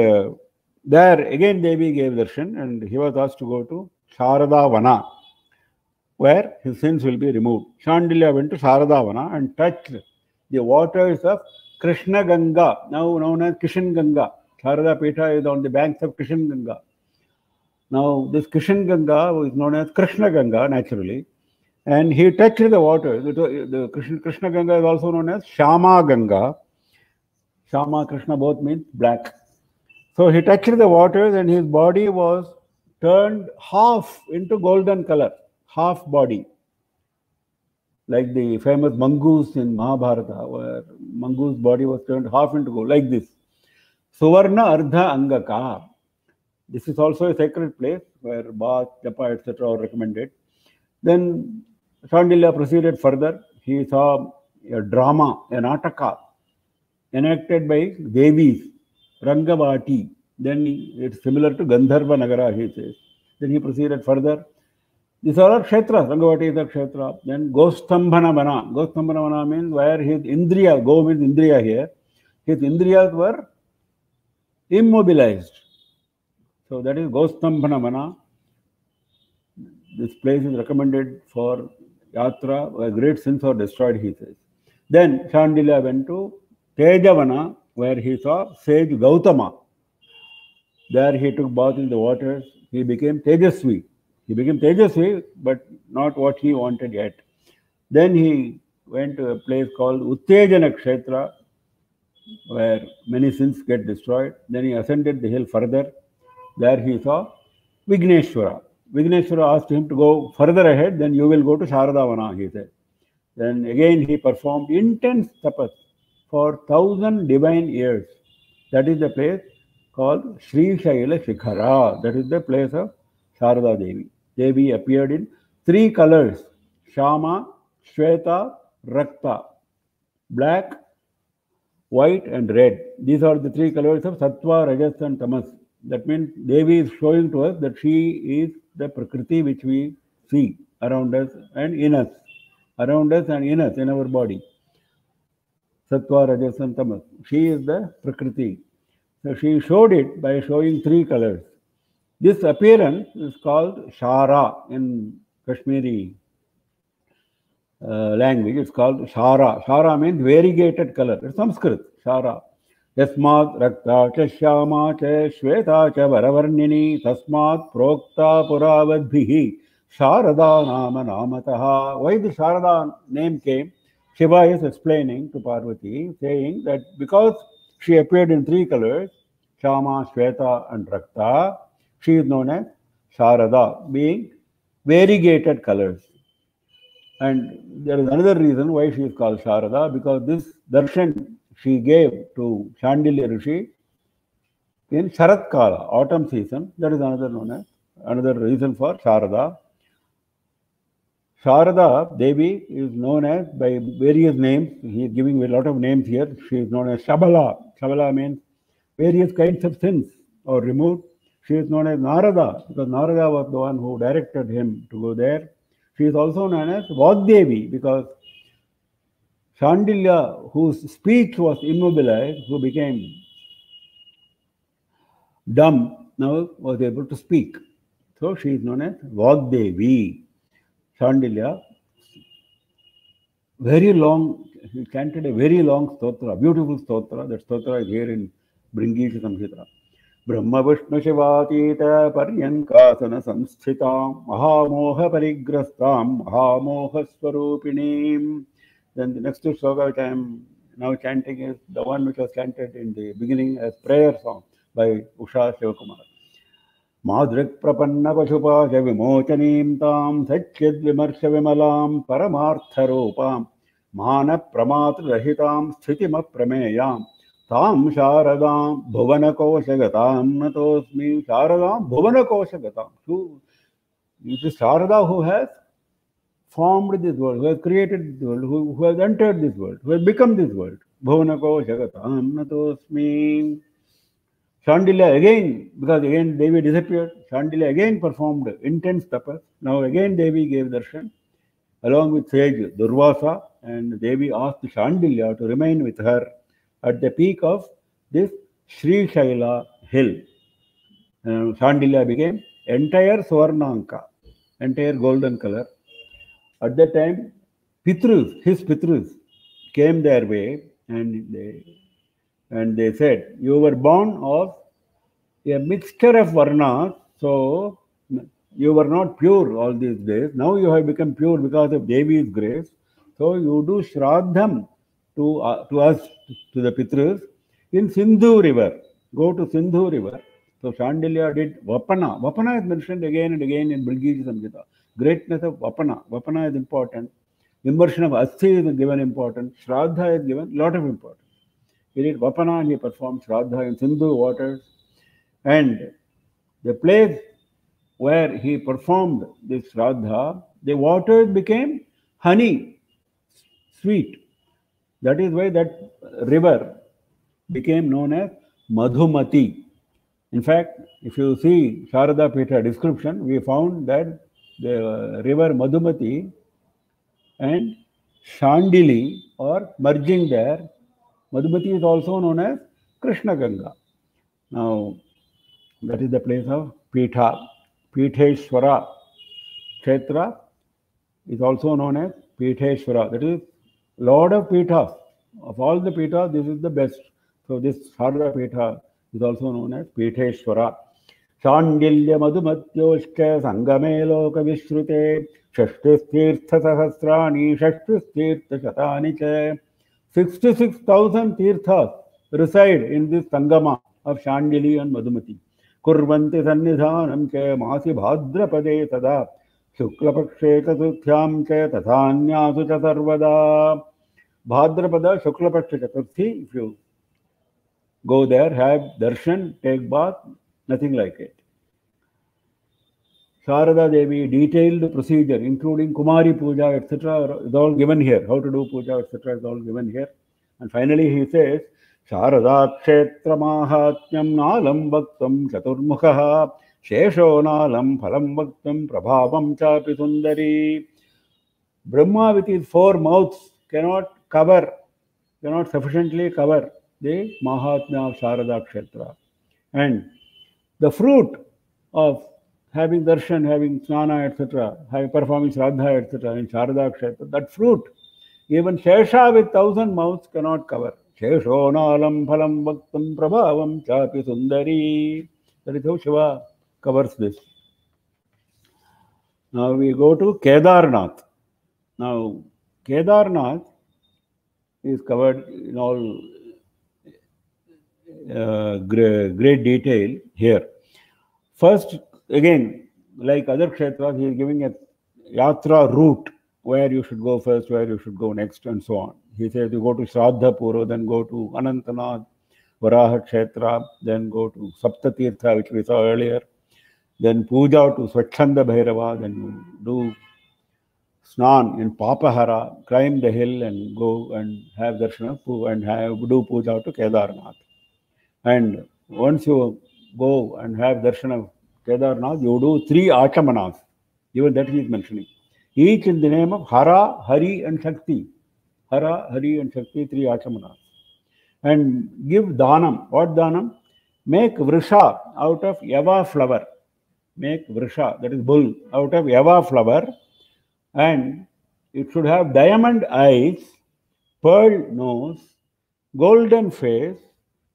there again Devi gave darshan and he was asked to go to Sharada Vana, where his sins will be removed. Shandilya went to Sharada Vana and touched the waters of Krishna Ganga, now known as Kishan Ganga. Sharada Peetha is on the banks of Kishan Ganga. Now this Kishan Ganga is known as Krishna Ganga naturally. And he touched the water. The Krishna Ganga is also known as Shama Ganga. Shama, Krishna both means black. So he touched the waters and his body was turned half into golden color, half body. Like the famous mongoose in Mahabharata, where mongoose body was turned half into gold, like this. Suvarna Ardha Angaka. This is also a sacred place where bath, japa, etc. are recommended. Then Shandilya proceeded further. He saw a drama, a nataka, enacted by Devis, Rangavati. Then it's similar to Gandharva Nagara, he says. Then he proceeded further. These are all kshetras. Rangavati is a kshetra. Then Gostambhana Vana. Gostambhana Vana means where his indriya, go means indriya here, his indriyas were immobilized. So that is Gostambhana Vana. This place is recommended for yatra where great sins are destroyed, he says. Then Shandilya went to Tejavana, where he saw sage Gautama. There he took bath in the waters. He became Tejasvi. He became Tejasvi, but not what he wanted yet. Then he went to a place called Uttejana Kshetra, where many sins get destroyed. Then he ascended the hill further. There he saw Vigneshwara. Vigneshwara asked him to go further ahead, then you will go to Sharadavana, he said. Then again he performed intense tapas for 1,000 divine years. That is the place called Sri Shaila Shikhara. That is the place of Sharada Devi. Devi appeared in 3 colors: Shama, Shweta, Rakta. Black, white and red. These are the 3 colors of Sattva, Rajas and Tamas. That means Devi is showing to us that she is the Prakriti which we see around us and in us. Around us and in us, in our body. Sattva, Rajas and Tamas. She is the Prakriti. So she showed it by showing 3 colors. This appearance is called Shara in Kashmiri language. It's called Shara. Shara means variegated color. It's Sanskrit, Shara. Yasmat rakta cha shyama cha shweta cha varavarnini tasmat prokta puravadbhihi Sharada nama namataha. Why the Sharada name came? Shiva is explaining to Parvati, saying that because she appeared in 3 colors, Shama, Shweta and Rakta, she is known as Sharada, being variegated colors. And there is another reason why she is called Sharada, because this darshan she gave to Shandilya Rishi in Sharat Kala, autumn season. That is another reason for Sharada. Sharada Devi is known as by various names. He is giving a lot of names here. She is known as Shabala. Shabala means various kinds of sins are removed. She is known as Narada because Narada was the one who directed him to go there. She is also known as Vagdevi because Shandilya, whose speech was immobilized, who became dumb, now was able to speak. So she is known as Vagdevi. Shandilya, very long, he chanted a very long stotra, beautiful stotra. That stotra is here in Bringi Samhita. Brahma Vishnu Shivatita Paryankasana Samsthitam Mahamoha Parigrastam Mahamoha Swarupinim. Then the next sloka which I am now chanting is the one which was chanted in the beginning as prayer song by Usha Shivakumar. Madrik Prapanna Pashupasha Vimochanim Tam Satchid Vimarsha Vimalam Paramartha Rupam Mana Pramat Rahitam Sthitima Prameyam Tam Sharadam Bhuvana Koshagatam Natosmi Sharadam Bhuvana Koshagatam. So it is Sharada who has formed this world, who has created this world, who has entered this world, who has become this world. Bhuvana Koshagatam Natosmi. Shandilya again, because again Devi disappeared, Shandilya again performed intense tapas. Now again Devi gave darshan along with sage Durvasa, and Devi asked Shandilya to remain with her at the peak of this Sri Shaila hill. Shandilya became entire Swarnanka, entire golden color. At that time, Pitrus, his Pitrus, came their way and they said, you were born of a mixture of varnas, so you were not pure all these days. Now you have become pure because of Devi's grace. So you do Shraddham to us, to the Pitrus, in Sindhu river. Go to Sindhu river. So Shandilya did Vapana. Vapana is mentioned again and again in Brilgiji Samhita. Greatness of Vapana. Vapana is important. Immersion of Asthi is given importance. Shraddha is given lot of importance. He did Vapana and he performed Shraddha in Sindhu waters. And the place where he performed this Shraddha, the waters became honey, sweet. That is why that river became known as Madhumati. In fact, if you see Sharada Petra description, we found that the river Madhumati and Shandili are merging there. Madhumati is also known as Krishna Ganga. Now, that is the place of Pitha. Pitheshwara Kshetra is also known as Pitheshwara. That is Lord of Pithas. Of all the Pithas, this is the best. So this Sharada Pitha is also known as Pitheshwara. Shandilya Madhumatyoshka Sangame Loka Vishrute Shashtistirtha Sahasrani Shashtistirtha Shatani Che. 66,000 tirthas reside in this Sangama of Shandili and Madhumati. Kurvanti Sannidhanam Che Masi Bhadrapade Tada Shuklapakshe Chaturthyam Che Tathányasu Cha Sarvada. Bhadrapada Shuklapakshe Chaturthi, if you go there, have darshan, take bath, nothing like it. Sharada Devi detailed procedure, including Kumari Puja, etc., is all given here. How to do Puja, etc., is all given here. And finally, he says, Sharada Kshetra Mahatmyam Nalam Bhaktam Chaturmukhaha Shesho Nalam Phalam Bhaktam Prabhavam Chapi Sundari. Brahma with his 4 mouths cannot sufficiently cover the Mahatmya of Sharada Kshetra. And the fruit of having darshan, having snana, etc., performing shraddha, etc., in Sharada Kshetra, that fruit, even Shesha with 1,000 mouths cannot cover. Shesho nalam phalam bhaktam prabhavam chapi sundari. That is how Shiva covers this. Now we go to Kedarnath. Now, Kedarnath is covered in all great detail here. First, again, like other kshetras, he is giving a yatra route, where you should go first, where you should go next, and so on. He says you go to Shraddha Puro, then go to Anantanath, Varaha Kshetra, then go to Saptatirtha, which we saw earlier, then Puja to Swachhanda Bhairava, then you do Snan in Papahara, climb the hill and go and have darshan and do puja to Kedarnath. And once you go and have darshan of Kedarnath, you do 3 achamanas. Even that he is mentioning. Each in the name of Hara, Hari and Shakti. Hara, Hari and Shakti, 3 achamanas. And give dhanam. What dhanam? Make vrisha out of yava flower. Make vrisha, that is bull, out of yava flower. And it should have diamond eyes, pearl nose, golden face,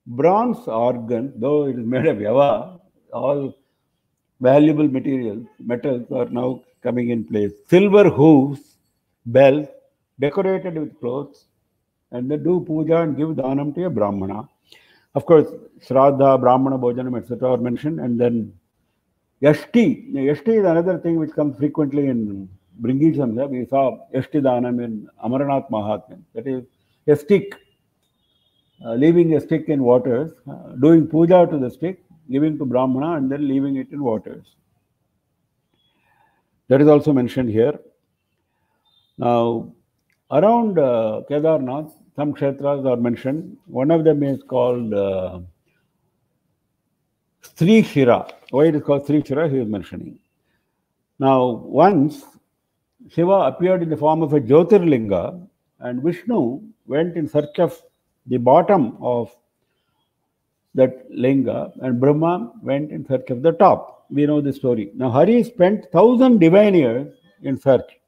bronze organ, though it is made of yava, all valuable materials, metals are now coming in place. Silver hooves, bells, decorated with clothes, and they do puja and give dhanam to a brahmana. Of course, Shraddha, Brahmana, Bhojanam, etc. are mentioned, and then Yashti. Yashti is another thing which comes frequently in Bringi Samsa. We saw Yashti Dhanam in Amarnath Mahatmya. That is a stick, leaving a stick in waters, doing puja to the stick, giving to Brahmana, and then leaving it in waters. That is also mentioned here. Now, around Kedarnath, some kshetras are mentioned. One of them is called Sri Shira. Why it is called Sri Shira, he is mentioning. Now, once Shiva appeared in the form of a Jyotirlinga, and Vishnu went in search of the bottom of that linga, and Brahma went in search of the top. We know the story. Now, Hari spent 1,000 divine years in search.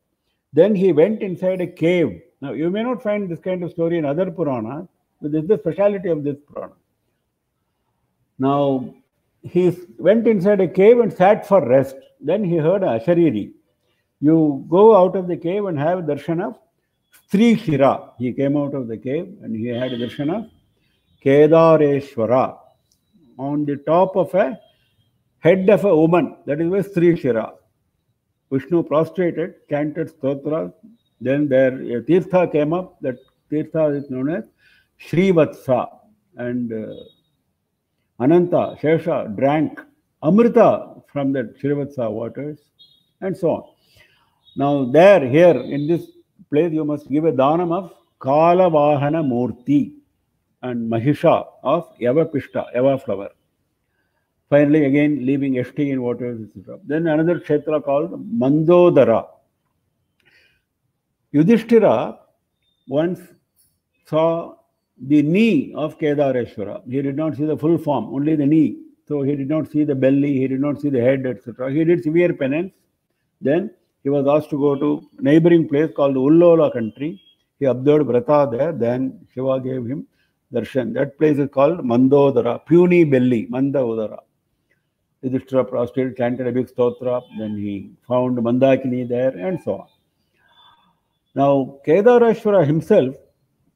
Then he went inside a cave. Now, you may not find this kind of story in other Puranas, but this is the speciality of this Purana. Now, he went inside a cave and sat for rest. Then he heard a Ashariri. You go out of the cave and have darshan of Sri Shira. He came out of the cave and he had a darshan of Kedareshwara on the top of a head of a woman. That is why Sri Shira. Vishnu prostrated, chanted stotras. Then there a tirtha came up. That tirtha is known as Srivatsa. And Ananta, Shesha drank Amrita from the Srivatsa waters, and so on. Now, here in this place, you must give a dhanam of Kalavahana Murti and Mahisha of Yavapishta, Yava flower. Finally, again, leaving Yashti in waters, etc. Then another kshetra called Mandodara. Yudhishthira once saw the knee of Kedareshwara. He did not see the full form, only the knee. So he did not see the belly, he did not see the head, etc. He did severe penance. Then he was asked to go to a neighboring place called Ullola country. He observed Vrata there. Then Shiva gave him darshan. That place is called Mandodara, puny belly, Mandodara. Yudhishthira prostrated, chanted a big stotra. Then he found Mandakini there, and so on. Now, Kedareshwara himself,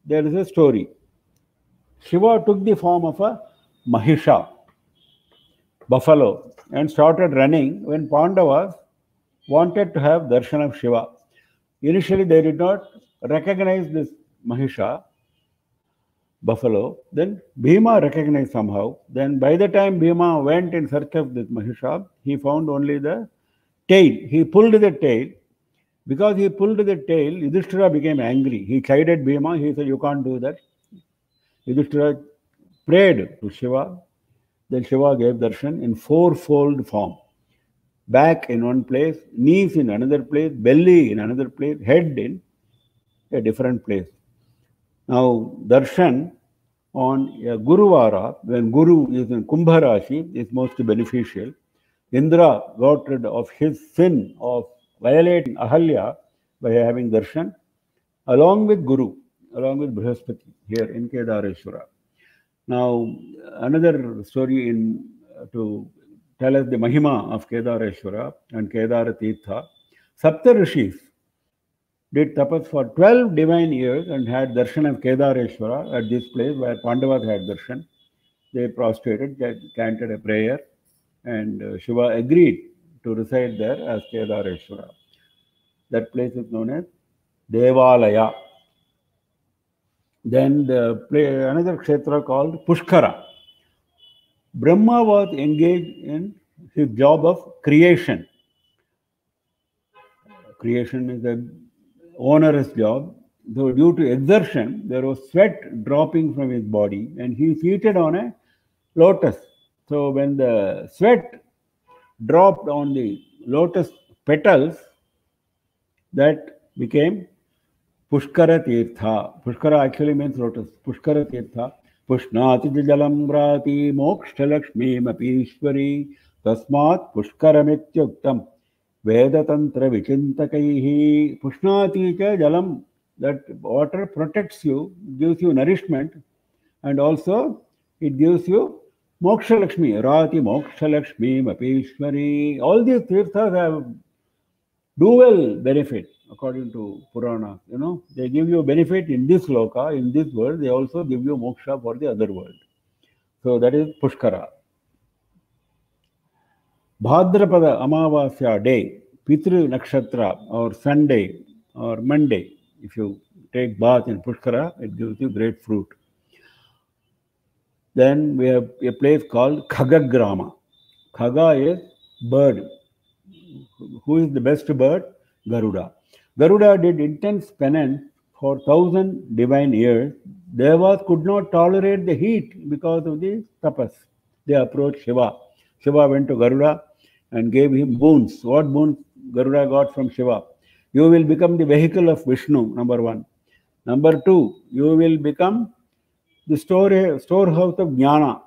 there is a story. Shiva took the form of a Mahisha, buffalo, and started running when Pandavas wanted to have darshan of Shiva. Initially, they did not recognize this Mahisha, buffalo. Then Bhima recognized somehow. Then by the time Bhima went in search of this Mahisha, he found only the tail. He pulled the tail. Because he pulled the tail, Yudhishthira became angry. He chided Bhima. He said, you can't do that. Yudhishthira prayed to Shiva. Then Shiva gave darshan in fourfold form. Back in one place, knees in another place, belly in another place, head in a different place. Now, darshan on a Guruvara, when Guru is in Kumbha Rashi, is most beneficial. Indra got rid of his sin of violating Ahalya by having darshan, along with Guru, along with Brihaspati here in Kedareshwara. Now, another story to tell us the Mahima of Kedareshwara and Kedara Tirtha. Sapta Rishis did tapas for 12 divine years and had darshan of Kedareshwara at this place where Pandavas had darshan. They prostrated, chanted a prayer, and Shiva agreed to reside there as Kedareshwara. That place is known as Devalaya. Then another kshetra called Pushkara. Brahma was engaged in his job of creation. Creation is an onerous job. So due to exertion, there was sweat dropping from his body, and he seated on a lotus. So when the sweat dropped on the lotus petals, that became Pushkara Tirtha. Pushkara actually means lotus. Pushkara Tirtha. Pushnati jalam brati moksha lakshmi mapishwari tasmat pushkaramityuktam Veda Tantra Vichintakaihi. Pushnati cha jalam. That water protects you, gives you nourishment, and also it gives you Moksha Lakshmi. Rati Moksha Lakshmi Mapishwari. All these tirthas have dual benefit according to Purana. You know, they give you benefit in this loka, in this world. They also give you moksha for the other world. So that is Pushkara. Bhadrapada Amavasya day, Pitru Nakshatra or Sunday or Monday. If you take bath in Pushkara, it gives you great fruit. Then we have a place called Khagagrama. Khaga is bird. Who is the best bird? Garuda. Garuda did intense penance for 1,000 divine years. Devas could not tolerate the heat because of the tapas. They approached Shiva. Shiva went to Garuda and gave him boons. What boons Garuda got from Shiva? You will become the vehicle of Vishnu, number one. Number two, you will become the storehouse of Jnana.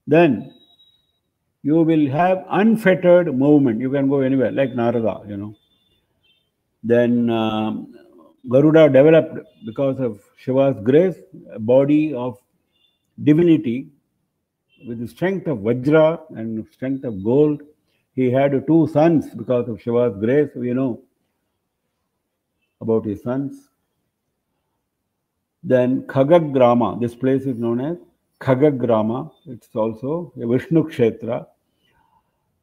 Then you will have unfettered movement. You can go anywhere, like Narada, you know. Then Garuda developed, because of Shiva's grace, a body of divinity with the strength of Vajra and strength of gold. He had 2 sons because of Shiva's grace. We know about his sons. Then Khagagrama, this place is known as Khagagrama. It's also a Vishnu Kshetra.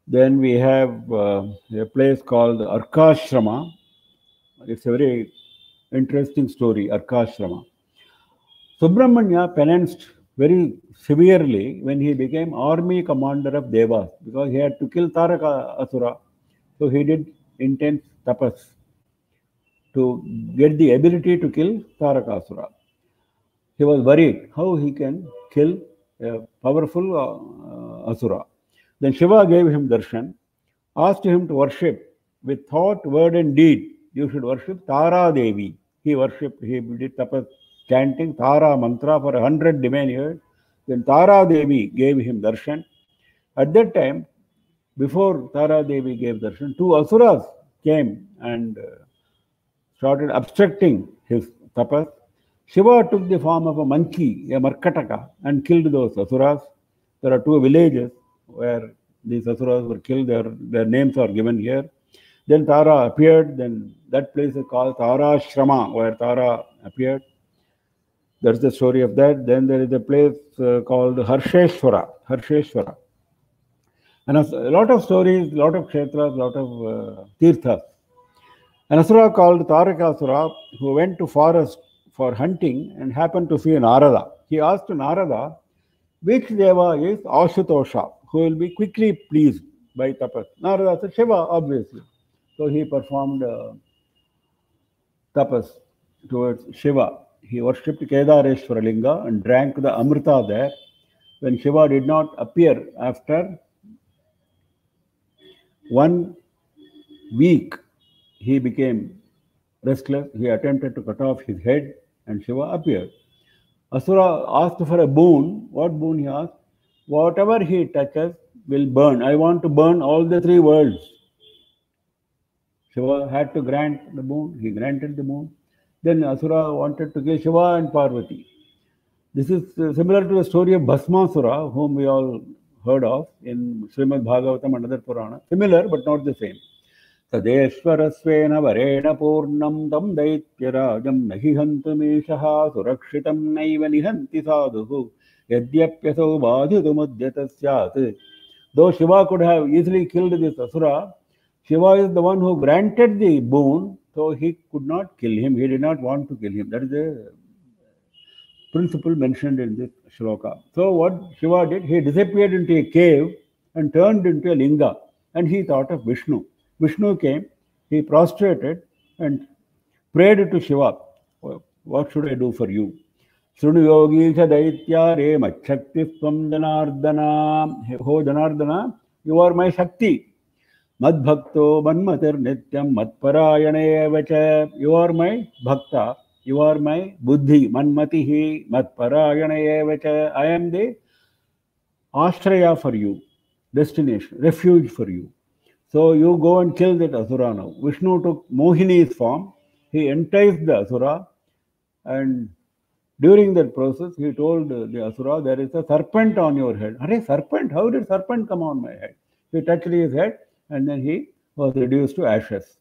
Then we have a place called Arkashrama. It's a very interesting story, Arkashrama. Subramanya penanced very severely when he became army commander of Devas, because he had to kill Taraka Asura. So he did intense tapas to get the ability to kill Taraka Asura. He was worried how he can kill a powerful Asura. Then Shiva gave him darshan, asked him to worship with thought, word and deed. You should worship Tara Devi. He did tapas chanting Tara mantra for 100 divine years. Then Tara Devi gave him darshan. At that time, before Tara Devi gave darshan, 2 asuras came and started obstructing his tapas. Shiva took the form of a monkey, a Markataka, and killed those asuras. There are 2 villages where these asuras were killed. Their names are given here. Then Tara appeared. Then that place is called Tara Shrama, where Tara appeared. That's the story of that. Then there is a place called Harsheshwara. And a lot of stories, a lot of kshetras, a lot of tirthas. An asura called Tarakasura, who went to forest for hunting and happened to see Narada. He asked Narada, which deva is Ashutosha, who will be quickly pleased by tapas? Narada said, Shiva, obviously. So he performed tapas towards Shiva. He worshipped Kedareshwara Linga and drank the Amrita there. When Shiva did not appear after 1 week, he became restless. He attempted to cut off his head and Shiva appeared. Asura asked for a boon. What boon he asked? Whatever he touches will burn. I want to burn all the 3 worlds. Shiva had to grant the boon. He granted the boon. Then Asura wanted to kill Shiva and Parvati. This is similar to the story of Bhasmasura, whom we all heard of in Srimad Bhagavatam and other Purana. Similar, but not the same. Tadeshwarasvena varena purnam tam daityarajam nahi hantameshaha surakshitam naiva nihanti sadhuhu yadyapyaso badhitumudhyatasyat. Though Shiva could have easily killed this Asura, Shiva is the one who granted the boon, so he could not kill him. He did not want to kill him. That is the principle mentioned in this shloka. So what Shiva did, he disappeared into a cave and turned into a linga, and he thought of Vishnu. Vishnu came, he prostrated and prayed to Shiva, what should I do for you? Srunu yogi cha daityare machakti tvam janardana. Ho Janardana, you are my Shakti. Madbhakto manmatir nityam matparayane vacha. You are my Bhakta. You are my Buddhi. Manmatihi matparayane vacha. I am the Ashraya for you, destination, refuge for you. So you go and kill that Asura now. Vishnu took Mohini's form. He enticed the Asura, and during that process, he told the Asura, there is a serpent on your head. Arey, serpent? How did serpent come on my head? He touched his head, and then he was reduced to ashes.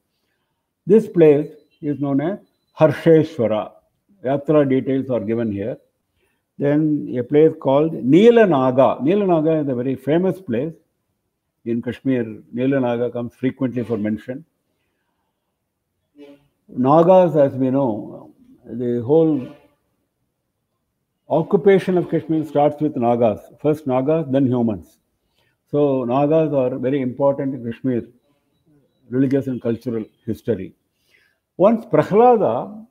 This place is known as Harsheshwara. Yatra details are given here. Then a place called Nilanaga. Nilanaga is a very famous place. In Kashmir, Nilanaga comes frequently for mention. Nagas, as we know, the whole occupation of Kashmir starts with Nagas. First Nagas, then humans. So Nagas are very important in Kashmir, religious and cultural history. Once Prahlada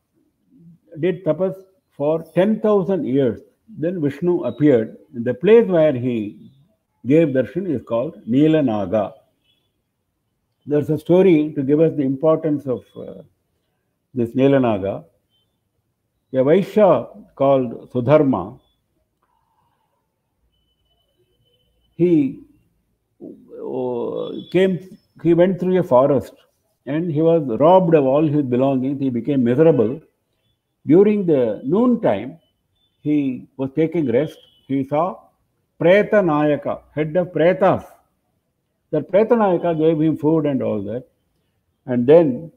did tapas for 10,000 years, then Vishnu appeared. The place where he gave darshan is called Nilanaga. There's a story to give us the importance of this Nilanaga. A Vaishya called Sudharma, he went through a forest and he was robbed of all his belongings. He became miserable. During the noon time, he was taking rest. He saw Preta Nayaka, head of Pretas. That Preta Nayaka gave him food and all that. And then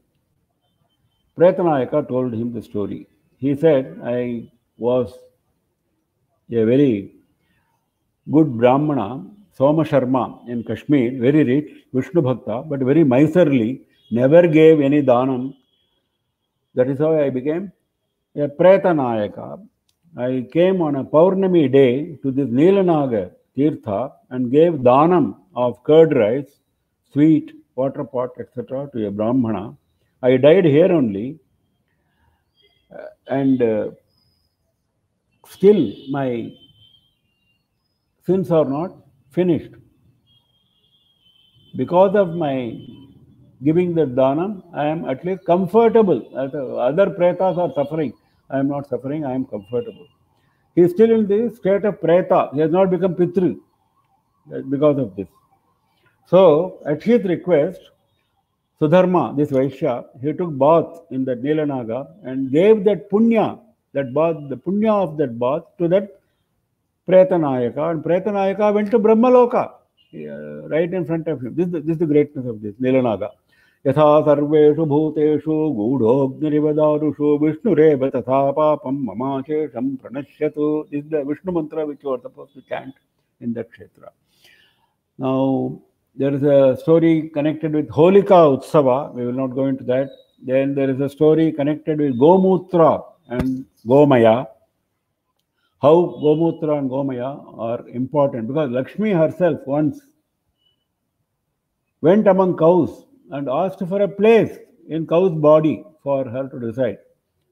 Preta Nayaka told him the story. He said, I was a very good Brahmana, Soma Sharma in Kashmir, very rich, Vishnu Bhakta, but very miserly, never gave any dhanam. That is how I became a Preta Nayaka. I came on a Paurnami day to this Nilanaga Tirtha and gave dhanam of curd rice, sweet, water pot, etc. to a Brahmana. I died here only, and still my sins are not finished. Because of my giving the dhanam, I am at least comfortable. Other pretas are suffering. I am not suffering, I am comfortable. He is still in the state of preta. He has not become pitru because of this. So, at his request, Sudharma, this Vaishya, he took bath in that Nilanaga and gave that punya, that bath, the punya of that bath to that Pretanayaka, and Pretanayaka went to Brahmaloka, right in front of him. This is the greatness of this Nilanaga. Yatha sarveshu bhuteshu gudhognirivadharushu vishnureva tatha papam mamachesham pranashyatu. This is the Vishnu mantra which you are supposed to chant in that kshetra. Now, there is a story connected with Holika Utsava. We will not go into that. Then there is a story connected with Gomutra and Gomaya. How Gomutra and Gomaya are important, because Lakshmi herself once went among cows and asked for a place in cow's body for her to reside.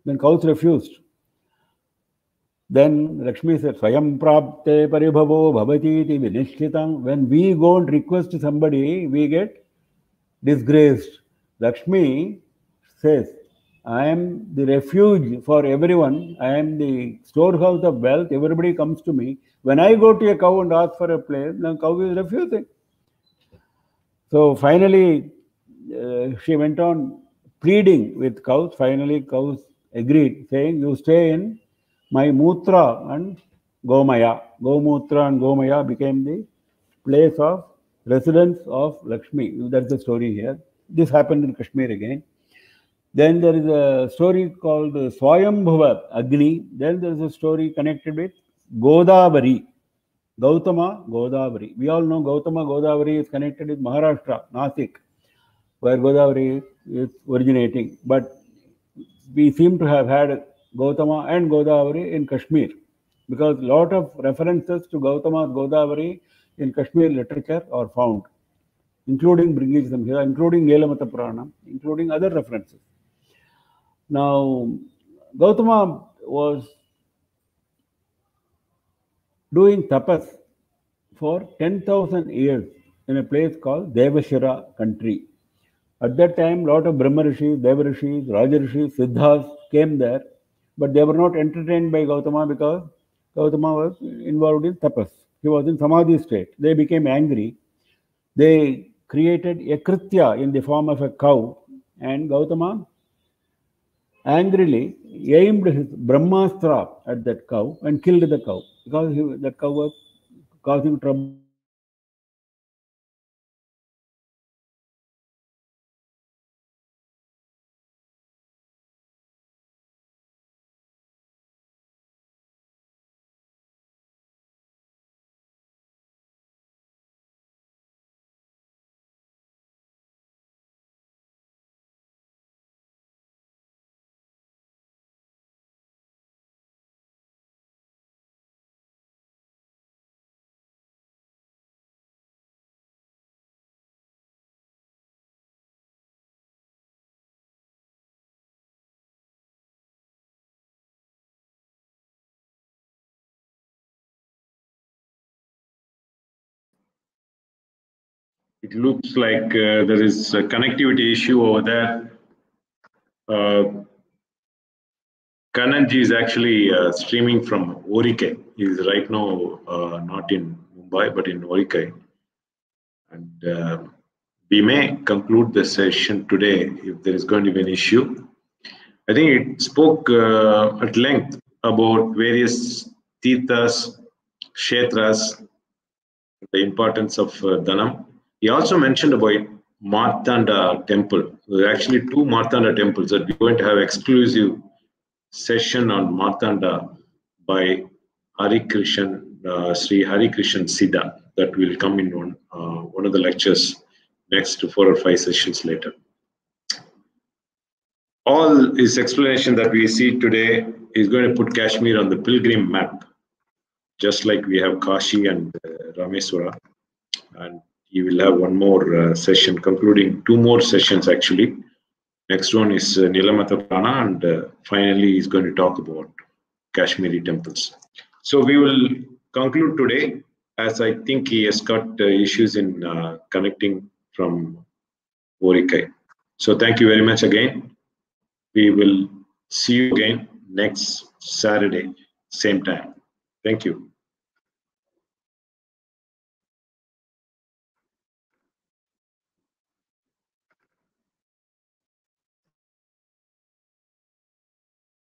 Then cows refused. Then Lakshmi said, Swayam prapte paribhavo bhavatiti vinishchitam. When we go and request somebody, we get disgraced. Lakshmi says, I am the refuge for everyone. I am the storehouse of wealth. Everybody comes to me. When I go to a cow and ask for a place, the cow is refusing. So finally, she went on pleading with cows. Finally, cows agreed, saying, you stay in my Mutra and Gomaya. Gomutra and Gomaya became the place of residence of Lakshmi. That's the story here. This happened in Kashmir again. Then there is a story called Swayambhuva Agni. Then there is a story connected with Godavari. Gautama, Godavari. We all know Gautama, Godavari is connected with Maharashtra, Nasik, where Godavari is originating. But we seem to have had Gautama and Godavari in Kashmir, because a lot of references to Gautama Godavari in Kashmir literature are found. including Bringi Samhita, including Nelamata Purana, including other references. Now, Gautama was doing tapas for 10,000 years in a place called Devashira country. At that time, a lot of Brahma Rishis, Deva Rishis, Raja Rishis, Siddhas came there, but they were not entertained by Gautama because Gautama was involved in tapas. He was in Samadhi state. They became angry. They created a Kritya in the form of a cow, and Gautama angrily aimed his Brahmastra at that cow and killed the cow because that cow was causing trouble. It looks like there is a connectivity issue over there. Kananji is actually streaming from Orikai. He is right now not in Mumbai, but in Orikai. And we may conclude the session today if there is going to be an issue. I think it spoke at length about various tirthas, kshetras, the importance of Dhanam. He also mentioned about Martanda temple. There are actually two Martanda temples that we're going to have exclusive session on Martanda by Hari Krishan, Sri Hari Krishan Siddha. That will come in one of the lectures next 4 or 5 sessions later. All his explanation that we see today is going to put Kashmir on the pilgrim map, just like we have Kashi and Rameswara. And he will have one more session, concluding 2 more sessions actually. Next one is Nelamata Purana, and finally he's going to talk about Kashmiri temples. So we will conclude today, as I think he has got issues in connecting from Orikai. So thank you very much again. We will see you again next Saturday, same time. Thank you.